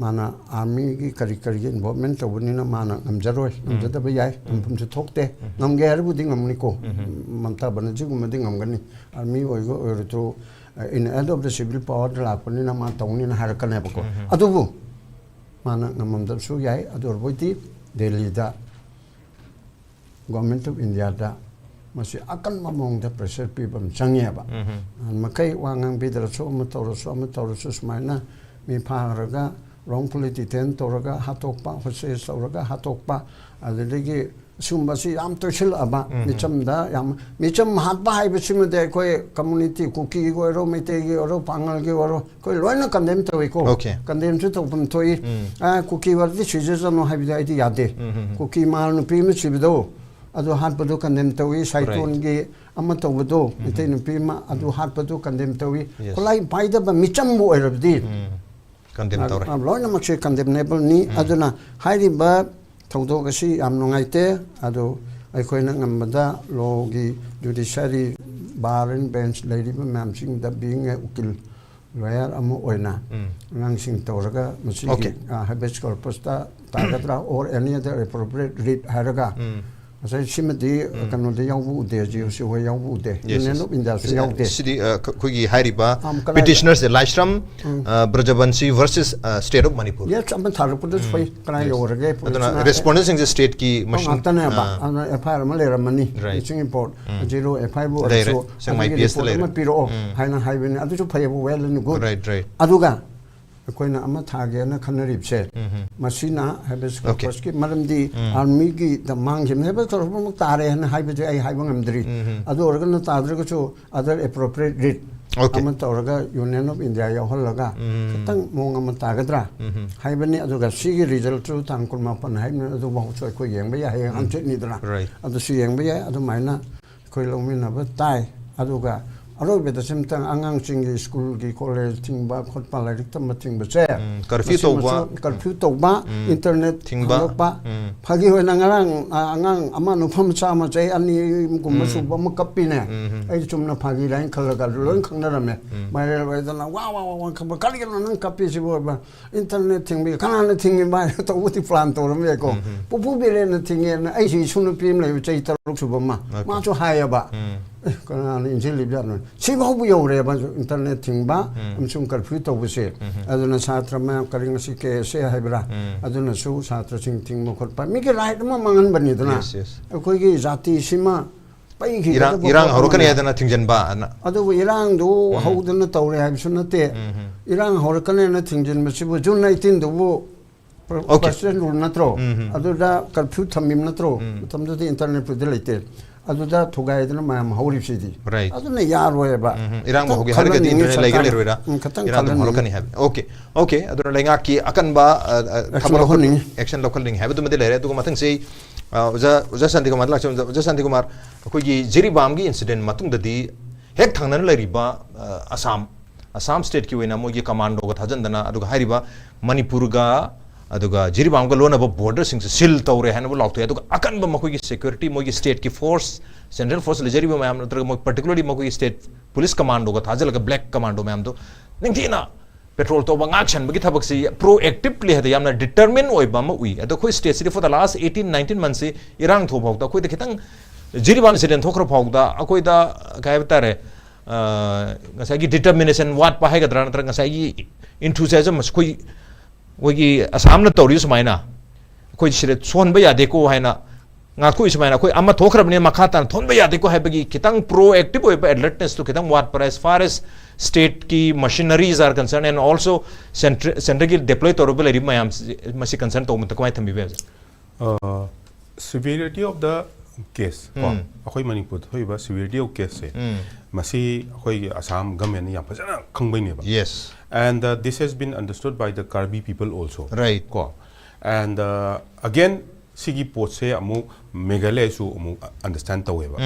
mana army ki kari kari involvement tawni na mana ngamjaroi ngamjada ba yai pum se thokte ngamge harbu ding ngamni ko mamta banaji gumadi ngamgani army oigo to in end of the civil power la pani na ma tawni na harakane ba ko adu bu mana ngamam su yai adu boiti Delhi da government of India da masi akan mamong da pressure people changya ba makai wangang bidra so matawro smaina mi pharaga wrongfully detained toraga hatokpa hose sauraga hatokpa adegi sumbasi am to chil aba micham da yam micham hatba hai bichim de koi community kuki go ro mete gi ro pangal gi ro koi loina condemn to ko condemn to pun toi kuki war di chije no hai bi da yade kuki mal no prime chibido adu hat padu condemn tawi cyclone gi ama tawdo itai nupi ma adu hat padu condemn tawi kolai paida ba micham bo erabdi condemn tawre loina makse condemnable ni aduna hairi ba thawdo ga si am nungaite adu aikoina ngambada law gi judiciary bar and bench lady ba mam sing da being a ukil lawyer amu oina ngang sing tawraga masi habeas corpus ta tagatra or any other appropriate read haraga asai simadi kanu de yawu de ji si ho yawu de neno inda si yawu de sidi kugi hairiba petitioners lifestyle brajabansi versus state of Manipur yes am tharu pudu fai kana yorage aduna respondents in the state ki machine tane ba FIR ma lera mani sing import zero FIR bo so sang my PS le ma piro haina haibin adu chu phai bo well ni good right aduga koina ama thage na khanarib se masina habes corpus ki maramdi army ki the mang him habes corpus mu tare na haibe ai haibang amdri adu organ na tadre ko chu other appropriate read ama tawraga Union of India ya holaga tang mong ama tagadra haibani adu ga si result chu tang kun ma pan haibna adu ba choi ko yeng ba ya he am chet ni dra adu si yeng ba ya adu maina koi lomin na ba tai adu ga aroi beta semtang angang singi school gi college tingba khotpa larik tam tingba che curfew to ba internet tingba ba phagi hoina ngarang angang ama nu pham cha ma chai ani gum su ba ma kapi ne ai chumna phagi lain khalaga lon khangna rame mai re da na wa khaba kali nang kapi si bo ba internet tingbi kana na tingbi ba to uti plan to rame ko pu bi le na tingye na ai si sunu pim le chai taruk su ba ma chu haya ba kana injil libya no sigo bu yore ba internet thingba amsum curfew to buse aduna satra ma karing si ke se haibra aduna su satra sing thing mo khot pa mi ke right ma mangan bani dana koi gi jati sima pai gi irang horokan ya dana thingjan ba adu irang do haudana tawre haib sunate irang horokan na thingjan ma sibu jun 19 do president rule natro adu da curfew thamim natro tamdo di internet pu delete aduda thugai dana ma hawrip sidi aduna yaro ba irang mo hogi harga di internet legal leroira irang mo holokani have okay aduna lenga ki akan ba khamar honing action local ning have dumade lere du mathang sei uja Shantikumar lakcham uja Shantikumar koi gi jiri bam gi incident matung dadi hek thangnan leriba assam state ki wena mo gi commando ga thajan dana aduga hariba Manipur ga aduga jiri bam ga lona ba border sing sil tawre hanu lokto aduga akan ba makoi gi security mo gi state ki force central force le jiri ba mam natra mo particularly mo gi state police commando ga thajal ga black commando mam do ningthina petrol to ba action ba gi thabak si proactively hada yamna determine oi ba ma ui adu khoi state city for the last 18-19 months se irang tho bhok da khoi da khitang jiri bam incident thokra phok da akoi da kai batare ngasai gi determination what pa hai ga dra natra ngasai gi enthusiasm khoi वही असम न तौरी सुमाइना कोई सिरे सोन बया देखो है ना nga कोई सुमाइना कोई अम्मा थोखरब ने मखाता थोन बया देखो है बगी कितंग proactive होय alertness to कितंग what पर as far as state की machineries are concerned and also center की deploy तौरबल एरी मयाम मसी concern तो मुतक माय थंबी बे severity of the case अखोई मणिपुर होय बा severity of case से मसी अखोई असम गवर्नमेंट या फजना खंगबै ने बा yes and this has been understood by the Karbi people also right ko and again sigi pot se amu megale su amu understand tawe ba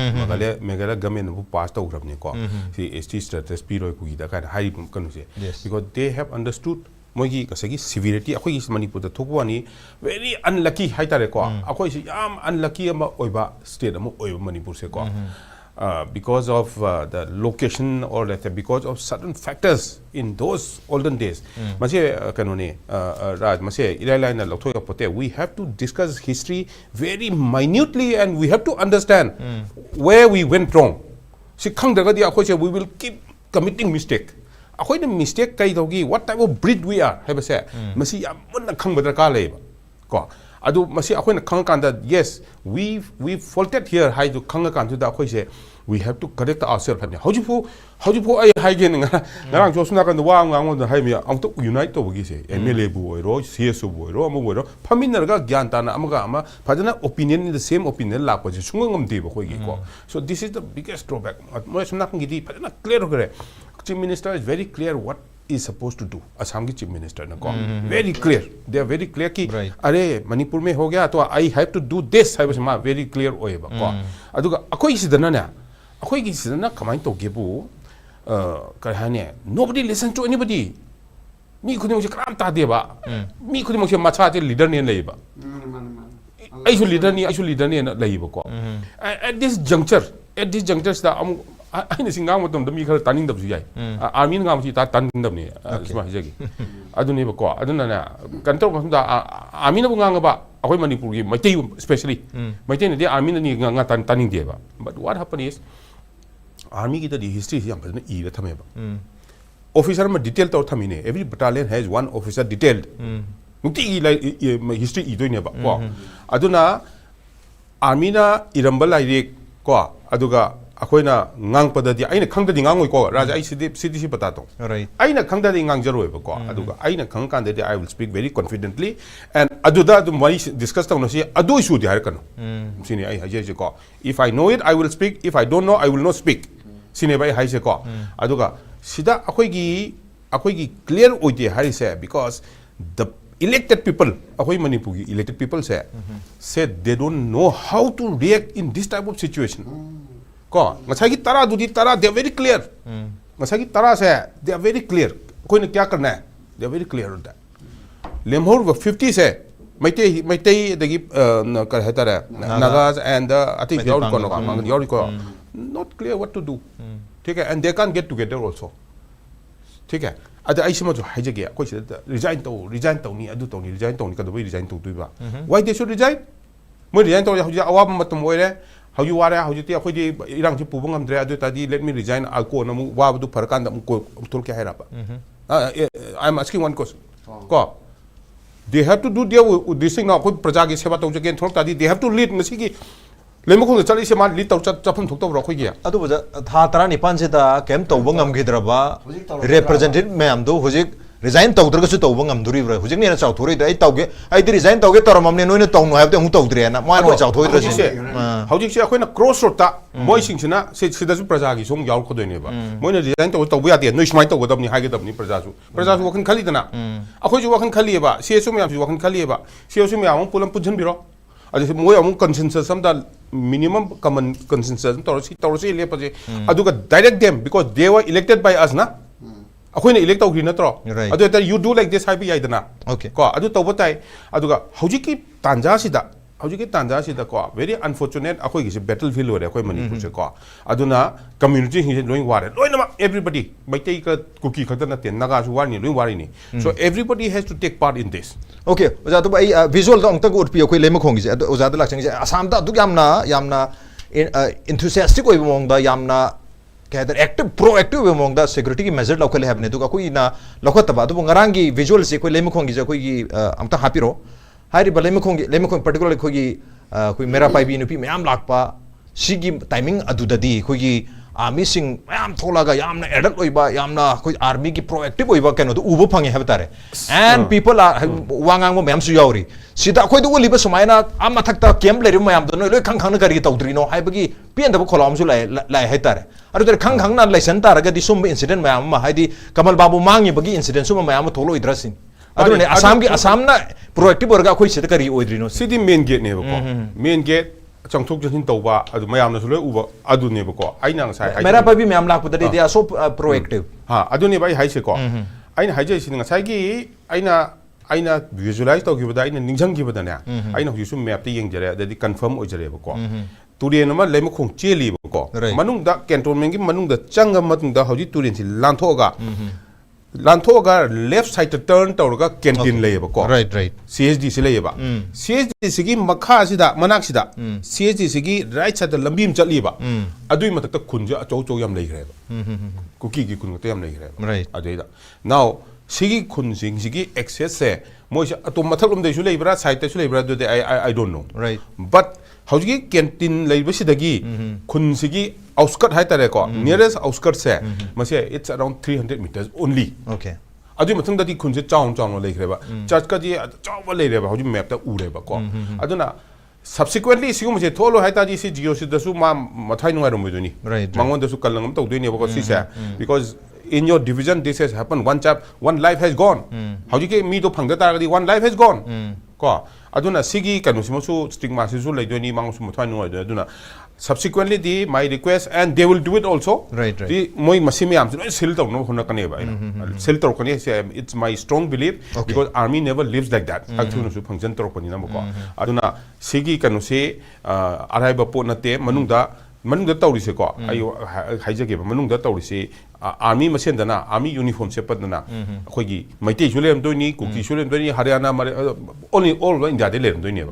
megale government bu pass taw rabne ko si st status piro ku da ka high kanu se because they have understood mogi kasagi severity akhoi is Manipur da thokwani very unlucky haitare ko akhoi si am unlucky ama oiba state amu oiba Manipur se ko because of the location or because of certain factors in those olden days mase kanone raj mase ilai na lokthoi pote we have to discuss history very minutely and we have to understand where we went wrong si khang daga di akhoi se we will keep committing mistake akhoi na mistake kai dogi what type of breed we are have say masi yam na khang badra ka le ko adu masi akhoi na khang kan da yes we faulted here hai du khang kan da akhoi se we have to correct ourselves hani hauju ai hai gen ngarang jo suna kan wa ngang da hai mi am to unite to gi se MLA bu ro CSO bu ro am bu ro phamin ga gyan ta na ama phajana opinion in the same opinion la ko je sungam de ba khoi gi ko so this is the biggest drawback mo suna kan gi di phajana clear ho gare chief minister is very clear what is supposed to do Assam ki chief minister na ko very clear they are very clear ki Right. are Manipur mein ho gaya to I have to do this hai ma very clear oi ba ko aduga akoi sidana na akoi gi sidana kamai to gebu ka hane nobody listen to anybody mi khudimok se karam ta de ba mi khudimok se macha te leader ne lei ba ai su leader ni na lei ba ko at this juncture da aina singang mo tom mi khar taning dab su yai army ngam si ta taning dab ni sma jagi aduni ba ko aduna na kantor ko da army na bunga ba akoi Manipur gi maitai especially maitai ne de army ni nga taning de ba but what happened is army ki the history yam phasna I ra thame ba officer ma detail taw thamine every battalion has one officer detailed nukti history I doi ne ba ko aduna army na irambal ai ko aduga akoina ngang padadi aina khangdadi ngangoi ko raja ai cdc pata to Right. aina khangdadi ngang jaroi ba ko aduga aina khang kan de I will speak very confidently and aduda dum wai discuss ta no si adu issue di har kan sini ai haje ko if I know it I will speak if I don't know I will not speak sini bai haje ko aduga sida akoi gi clear oide hari se because the elected people akoi Manipur gi elected people said they don't know how to react in this type of situation ko ngasagi tara dudi tara they are very clear ngasagi tara se they are very clear koi ne kya karna hai they are very clear on that lemhor 50 se maitai dagi kar hetara nagas and I think yaur ko no yaur ko not clear what to do ठीक है and they can't get together also ठीक है ada ai sima jo haije ge koi se resign to ni adu to ni resign to ni ka do resign to ba why they should resign mo resign to ya awa matum oire how you are how you ti akhoi di irang ji pubung am dre adu ta di let me resign a ko na mu wa du farkan da mu ko tul ke haira ba I am asking one question ko they have to do their this thing now ko praja gi seba to je gen thok ta di they have to lead ngasi gi lemko ko chali se ma lead to chapam thok to ro khoi gi adu baja tha tara ni pan se da kem tawba ngam gidraba representative ma'am do hojik resign tawdra su tawba ngam duri bra hojik ne na chaw thori da ai tawge ai di resign tawge taramam ne noina tawnu habte hu tawdre na ma no chaw thoi dra se hojik se akhoi na crossroad ta moi sing sina se da su praja gi song yaw ko do ne ba moi na resign to bu ya de noi smai to go dab ni ha ge dab ni praja su wakan khali dana akhoi ju wakan khali ba se su ma'am su wakan khali ba se su ma'am pulam punjan biro adi moi amung consensus sam da minimum common consensus torosi le pa je aduga direct them because they were elected by us na akhoi na elect tawri na tro adu ta you do like this happy aidana Okay. ko adu tawbatai aduga hojiki tanja sida ko very unfortunate akhoi gi battlefield ore akhoi Manipur se ko aduna community hi loi ware loi na everybody maitai ka kuki khata na ten naga su wani loi wari ni so everybody has to take part in this okay oja to ai visual da ongta ko pi ko lema khong gi oja da lakchang gi asam da du yamna enthusiastic oi mong da yamna कहते active proactive मौंग दा security की major लौखले हैबने तो कोई ना लौखतबा तो ngrangi visual से कोई लेमखोंगी जे कोई अमता हापिरो हारि लेमखोंग पर्टिकुलर कोई मेरा पाइबी नुपी मैम लाकपा सिगी टाइमिंग अदुददी कोई आर्मी सिंग मैम थोलागा यामना एडल्ट ओइबा यामना कोई आर्मी की प्रोएक्टिव ओइबा केनो तो उबो fungi हेबतारे and people are वांगांग ma'am सु यावरी सिदा कोई दो लिबा समायना आम मथक्ता केम लेरि मैम दो लोय खंग करी तौद्रिनो हाइबगी पियन खोलाम सु लाय हेतारे अरु दर खंग ना लाइसन तारगदी सुम इंसिडेंट मैम मा हाइदी कमल बाबू मांगी बगी इंसिडेंट सुम मैम थोलो इद्रसिन अदुने असम ना प्रोएक्टिव ओरगा कोई सिदा करी ओइद्रिनो सिदी मेन गेट ने बको मेन गेट चंगथोक जसिन तौबा अदु मयाम ना सुले उबा अदु ने बको आइना साइ मेरा पाबी मैम लाकपदरी दे आर सो प्रोएक्टिव हां अदु ने बाई हाइसे को आइना हाइजे सिन ngasai gi aina visualize tawgibada aina ningjanggibada ne aina husu map te yengjare adadi confirm oijare bako turien ma lema khong cheli bako manung da cantonment gi manung da changa matung da hoji turien si lanthoga left side to turn tawga canteen leba ko right CHD si leba CHD sigi makha sida manak sida CHD sigi right side lambim chaliba adui matak khunja acho yam leigre kuki gi kun to yam leigre right adeida now sigi khun sigi access se moi atom mathak lum de su leibra side te su leibra do I don't know right but hauji canteen leiba sidagi khun sigi outskirt hai tare ko nearest outskirt se mase it's around 300 meters only okay adu mathang da di khun se chaung leikre ba church ka ji chawa leire ba hauji map ta ure ba ko aduna subsequently sigu mase tholo hai ta ji si geo si da su ma mathai nungai rom duni right mangon da su kalangam to duni ba ko si se because in your division this has happened, one life has gone. How do you get me to Panga Targadi? One life has gone. Aduna Sigi Kanusimusu stigma Sisu like Doni Mangusumatano. Subsequently, my request, and they will do it also. Right. The Moi Massimiam, Silto no Hunakaneva. Silto it's my strong belief because army never lives like that. Actually, function Tropaninamuko. Aduna Sigi Kanuse, Araiba Ponate, Manunda Tauriseko, Hijaki, Manunda Taurisi, Army Masendana, Army uniform Sepadana, Hogi, Maiti Julian Doni, Kuki Julian Doni, Hariana, only all in the Adelaide Doni.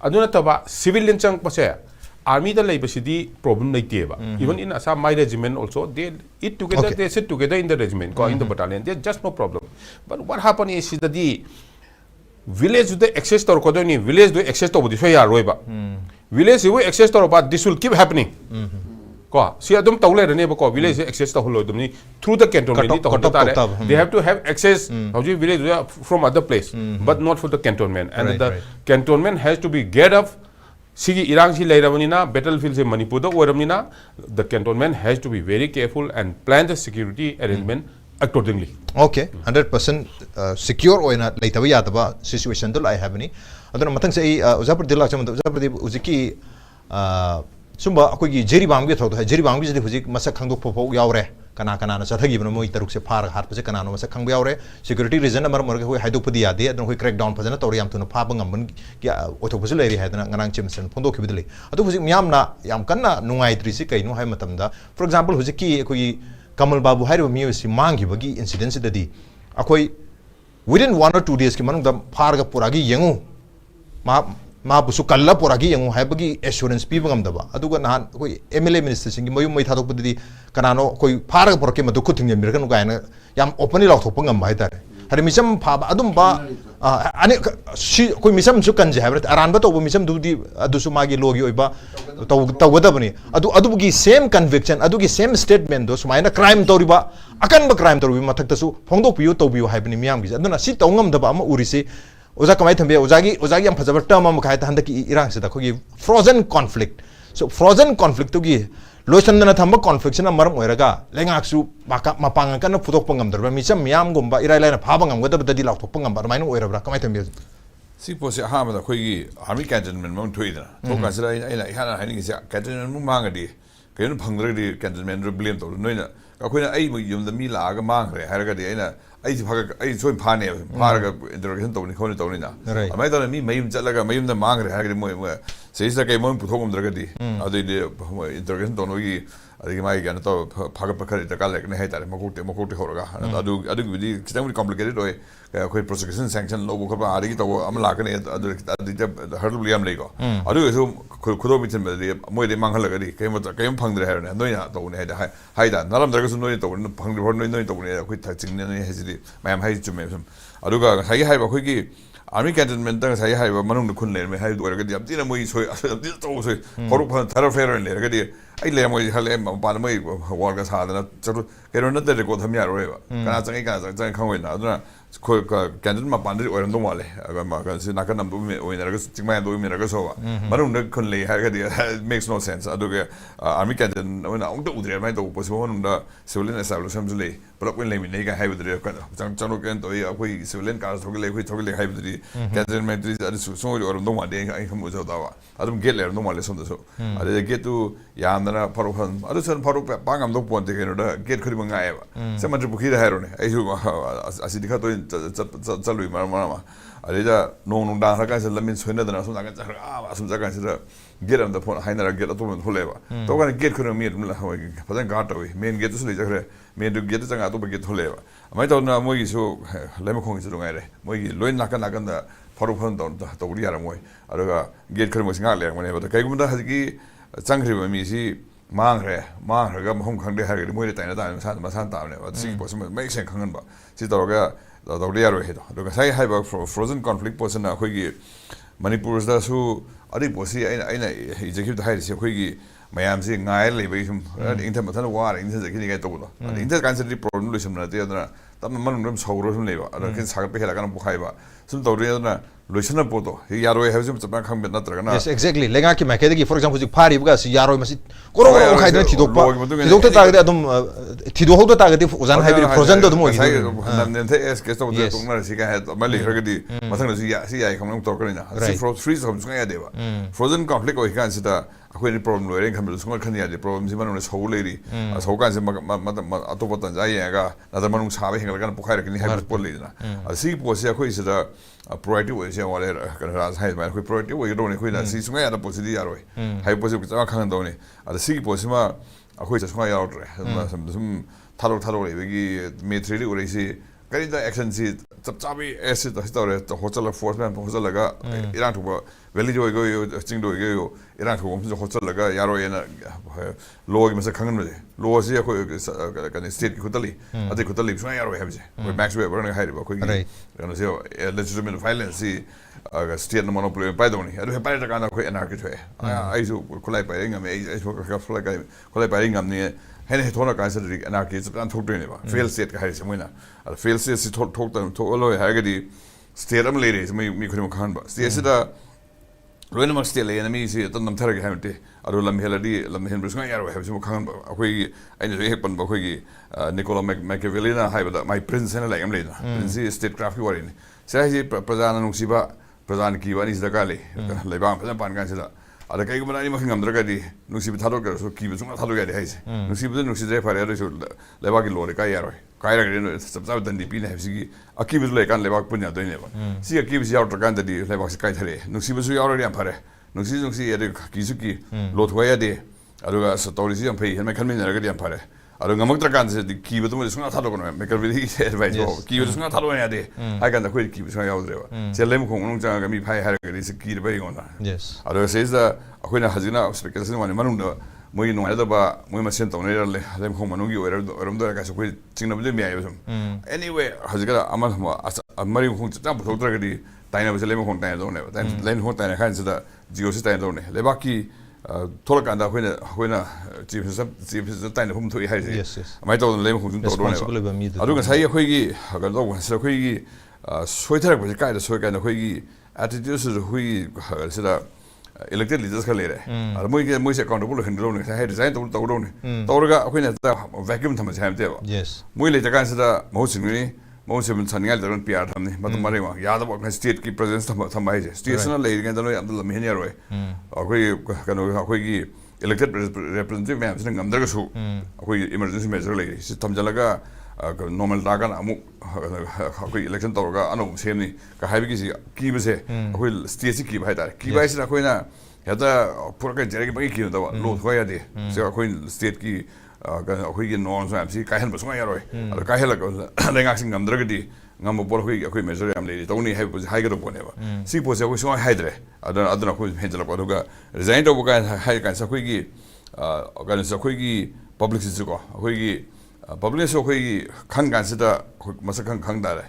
Aduna Taba, civilian chunk Pase. Army the labor city problem like even in Assam my regiment also they eat together, they sit together in the regiment, in the battalion. There's just no problem. But what happened is that the village with the access to Kodoni, village with access to Budishoya Roiba. Village with access to but this will keep happening. See Adam Tauler and neighbor village access to Holodumi through the cantonment. They have to have access village from other place, but not for the cantonment. And the cantonment has to be get up. Sigi Irang si Lairamina, battlefields in Manipur, the cantonment has to be very careful and plan the security arrangement accordingly. Okay, 100% secure or not later yataba situation do I have any. Other Matang say Uzapradilla Uzapadi Uziki Sumba Akugi Jerry Bangi thought Jerry Bangi the Huzik Masakando Popo Yaure. Kana Sathagi Moy Taruk Par Harpasekana Masakangiaure, security reason number who had to put the idea, and we crack down Pazanatorium to Papangam, Autopuzilary had an Anang Chimson, Pondokibili. I do Yamna, Yamkana, Nungai Trisika, no Hamatamda. For example, Huziki, Kamal Babu had a music Mangi Bagi incidents the D. Akoi within 1 or 2 days, Kiman the Parga Puragi Yangu. Mapusu Kalla Poragi yang habagi assurance pibangam daba. Aduga nahan koi MLA minister singi moyu moi thadok pudi kanano koi parag porake madu kuting ya mirkan ugaina yam openly law thopangam bai tare. Hari misam phaba adum ba ani koi misam sukan je habret aran ba to misam dudi adusu magi logi oiba tawada bani adu gi same conviction adu gi same statement do sumaina crime toriba akan ba crime toriba mathak tasu phongdok piyo tobiyo haibani miyam gi aduna si tawngam daba ama urisi Oza kamai thambe ozagi am phajaba term am khai ta handaki irang sida khogi frozen conflict. So frozen conflict to gi loisan na thamba conflict na maram oiraga lengak su mapang kan phutok pangam darba misam miam gumba irai lai na phabang am gada dadi lak thok pangam bar mainu oirabra kamai thambe si posi ha ma khogi army cantonment mong thoida to ka sira ina hana haini gi cantonment mong mangadi kayon phangdra di cantonment blame to noina akoina ai yum da mi la ga mangre haraga di ina I so Pane, Paraga interrogation to Nicolina. I might have me, Mayum Jalaga, Mayum the Mangre, Hagri, says like a moment put home Dragadi. Are they the interrogation to Nogi, I can talk Pagapaka, the Galak, Neheta, Mokoti Horaga. I do with extremely complicated way, quite prosecution sanction, local Arito, Amalakan, the hurdle Liam Lego. I do assume Kudomitan, Moy de Mangalagadi, came Pang the hair and Noya, Haida, Nalam Dragon, Pang the quit touching any I am high to me. Aduga, I have a quickie. Army cantonment, I have a man who couldn't let me have to work at the Abdina Moy, so also Horupan Thoroughfare and Legadi. I lay my Halem, Panamay, Walker's hard enough. Get another record of Mia River. Can't come in. I canton Mapandi or no Male. Nakanam when I was Timan doing Miragosova. Marun couldn't lay Hagadi makes no sense. Aduga, Army canton, when I don't do my was one of the civilian establishments lay. But when they have the Chanokan, civilian cars, we totally have the cantonment is so or no one day I come with Ottawa. I don't get there no more less on the so. I get to Yamana Parohan, other son Parupang, no point to get Kurimangaeva. Someone to Bukita Heron, as it got in Salui Marama. I did no Dahaka, let me swindle than as get on the point, Hiner, get a woman whoever. Don't want to get Kurami, but then got away, men get to sleep, men to get the Zangato, but get whoever. I might not know Moy so Lemon is doing it. Moy Loin Nakan the Parupan don't to Riaramoy. I get Kurmus Nale whenever the Kagunda has gi Sangri Misi. Mangre, home country, Harry, the Moy time, Santa, but see was makes a Kangamba. Sitoga, the Riaro. Because I have a frozen conflict person, a Higi Manipur is those who Adiposi, I execute the highest Higi, Mayamsi, Nile, intermittent war, into the Kitty Gatola. And in that country, problem, the other, the Manum Soros labor, I can Sakapi, Buhaiba. Some Toriana, loisana poto yaroi have some chapang khang bet natra na yes exactly lenga ki makai de for example ji phari buga si yaroi masi koro khai da thidok pa thidok ta tag de adum thido ho ta tag de ozan hybrid frozen do mo sai nan the es ke to de tongna si ka het mali hergadi mathang si ai kham to karina si freeze kham sunga ya deba frozen conflict oi kan sida akhoi problem lo ren kham sunga khan ya de problem si manung so leiri so kan si atop tan ja ya ga na manung sabe hingal kan pokhai rakni hybrid pol le na si po si akhoi sida priority way se wale kan ras hai ma akhoi priority way do ne khoi na si sunga ya da posidi yaroi hai posi ka khang do ne ada si posi ma akhoi sa sunga ya ro sum thalo le gi metri ore si kari da action si chap chabi acid da store to hotel force man hotel laga iran thuba valley jo go ching do go iran thuba so hotel laga yaro ena lo gi masa khangan me lo si ko kan state ki khutali ade khutali so yaro have je we max we burn hai ba ko gi kan se legitimate violence si state no monopoly by the money ade pa ta kana ko anarchy thwe ai so kulai pa ngam ai so ka fly ka kulai pa ngam ni hene thona ka sadri anarchy an thok de ne ba fail state ka hai se moina fail state si thok to lo ha ga di state am ladies mi khuni khan ba state da loina mak state le enemy si tan nam thara ga hamte aro lam heladi lam hen brisnga yaro ha si khan ba akoi ai ne hek pan ba khoi gi nicola machiavelli na hai ba my prince na la am le na prince state craft ki wari ne sai ji prajana nung si ba prajan ki wani da ka le ba pa pan kan si da ada kai gumana ni ma ngam dra di nusi bi thalo ka so ki bi sunga thalo ga di haise nusi bi nusi de phare ro so leba ki lore kai yaro kai ra ni sab sab dan di pi na hisi ki aki bi le kan leba punya do ne ba si aki bi yaw tra kan di leba si kai thare nusi bi su yaw ro ya phare nusi ya de ki su ki lo thwa ya de ado ga story si am phei hen ma khan me na ga di am phare ado ngamak tra kan se di ki bi to sunga thalo ko no me kar bi di se advice ho ki bi sunga thalo ya de hai kan da khoi ki bi sunga yaw dre ba se lem khong nong cha ga mi phai har ga di se ki de ba yon na yes ado se is da akhoi na hazina speculation wani manung da moi no ada ba moi ma sen tong ne le lem khong manung gi oram da ka so khoi chingna bi mi ai ba anyway hazika amal ma mari khong cha bu thok tra ga di tai na ba se lem khong tai do ne ba len khong tai na khan se da jio se tai do ne le ba ki thola kan da khoi na ji se tai na hum thoi hai se mai to lem khong to do ne ba adu ga sai khoi gi ga do ga se khoi gi soi thar ba kai da soi kan khoi gi attitude se khoi se da elected leaders ka le re ar moi se accountable handle ne sai design to do ne to ga khoi na vacuum tham sa te ba yes moi le ta kan se da mo sin ni mo se bin sangal da PR tham ni ma to mare wa ya da ba state ki presence tham ai je state na le ga da no ya da me ne ro khoi ka no khoi gi elected representative me sin ngam da ga su khoi emergency measure le si tham jala ga normal da ga amu khoi election to ga anu sem ni ka hai bi ki ba se khoi state ki ba da ki ba si na khoi na ya da pura ka jere ki ba ki da lo khoi ya de se khoi state ki khoi gi non so am si ka hen ba sunga ya ro ar ka hela ga lenga sing ngam dra ga di ngam bo khoi khoi measure am le to ni hai hai ga do ko ne ba si po se khoi so hai dre adana khoi hen jala ko ga resign to ga hai ka sa khoi gi ga sa khoi gi public si ko khoi gi public so khoi khan gan se da masak khang da re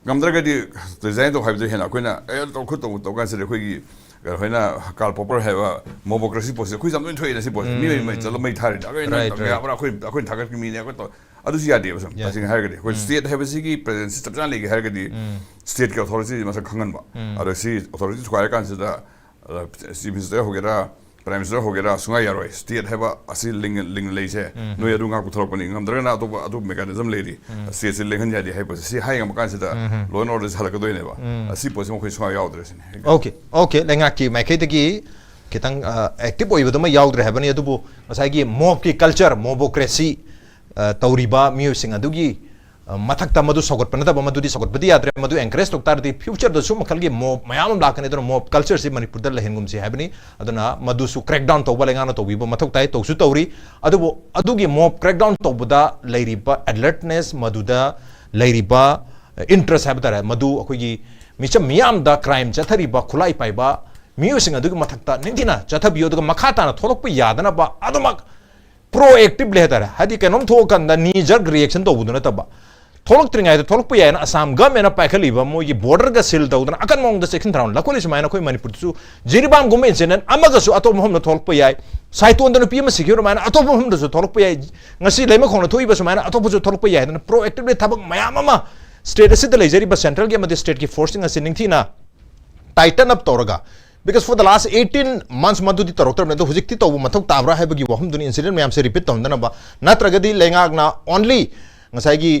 ngam dra ga di resign to hai de hen khoi na to khu to ga se khoi gi ga khoi na kal popper hai ba democracy po se khoi sam no thoi na si po mi mai chalo mai thari da ga na ga ra khoi thagar ki mi ne ko to adu si ya de ba sam ta sing har ga di khoi state have si ki presence tab jan le ga har ga di state ki authority masak khangan ba adu si authority khoi kan se da si minister ho ga prime minister ho gera sunga yaroi state heba asi ling le se no yaru nga ku thok pani ngam dra na atu mechanism le ri state se lengan ja di hai pa si hai ngam kan se da law and order hala ka do ne ba asi po se mo khoi sunga yaw dre sin okay lenga ki mai khai gi kitang active oi ba ma yaw dre habani adu bu sai gi mob ki culture mobocracy tauriba mu sing adu gi mathakta madu sogot panada ba madu di sogot badi yadre madu encourage tok tar di future da sum khalgi mob mayam lakane do mob culture si manipur da lehengum si habni aduna madu su crackdown to balenga no to bi mathok tai to su tawri adu gi mob crackdown to buda leiriba alertness madu da leiriba interest habdara madu akoi gi micham miyam da crime chathari ba khulai pai ba miu sing adu gi mathakta ningina chathabi odu makhata na tholok pu yadana ba adumak proactive lehdara hadi kanom thokan da knee jerk reaction to buduna taba tholok tringai da tholok pu yana assam government na pakhali ba mo gi border ga sil dawdana akan mong da section round la koli smaina koi manipur su jiribam gumen senen amaga su atom hom na tholok pu yai saiton da pi ma secure maina atom hom da su tholok pu yai ngasi leima khona thoi ba smaina atom su tholok pu yai na proactively thabak mayam ama state se da lejari ba central ge ma state ki forcing a sinning thina tighten up toroga because for the last 18 months madudi torokter ne do hujikti to mathok tabra hai bagi wahum duni incident mayam se repeat tondana ba natragadi lengak na only ngasai gi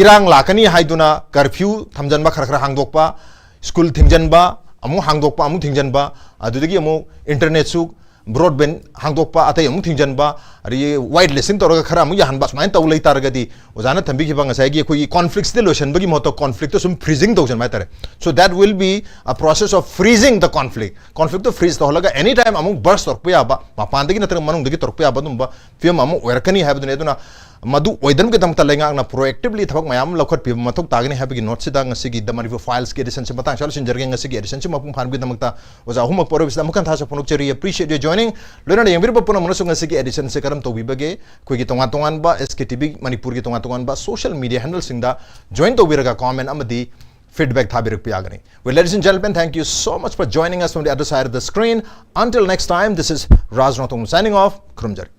irang lakani haiduna curfew thamjan ba khara khara hangdok pa school thingjan ba amu hangdok pa amu thingjan ba adudagi amu internet su broadband hangdok pa atai amu thingjan ba ari wide listening toroga khara amu yahan ba smain taw lei taragadi ojana thambi ki ba ngasai gi khoi conflicts de lotion bagi moto conflict to sum freezing do jan mai tare so that will be a process of freezing the conflict to freeze to holaga anytime amu burst tor pa ba mapan dagi natra manung dagi tor pa ba dum ba film amu werkani ha ba duna madu oidam ke damta lenga na proactively thabak mayam lokhat pi mathok tagni ha bagi note sida ngasi gi damari files ke edition se matang chal sin jarge ngasi gi edition se mapung phan bi damta oja hum poro bis damukan tha sa ponok cheri appreciate you joining lona ne yambir pona mono ngasi gi edition se karam to bi bage koi gi tongan ba SKTV Manipur gi tongan ba social media handle singda join to biraga comment amadi feedback thabirak pi agani well ladies and gentlemen thank you so much for joining us from the other side of the screen until next time this is Raj Nothong signing off krumjar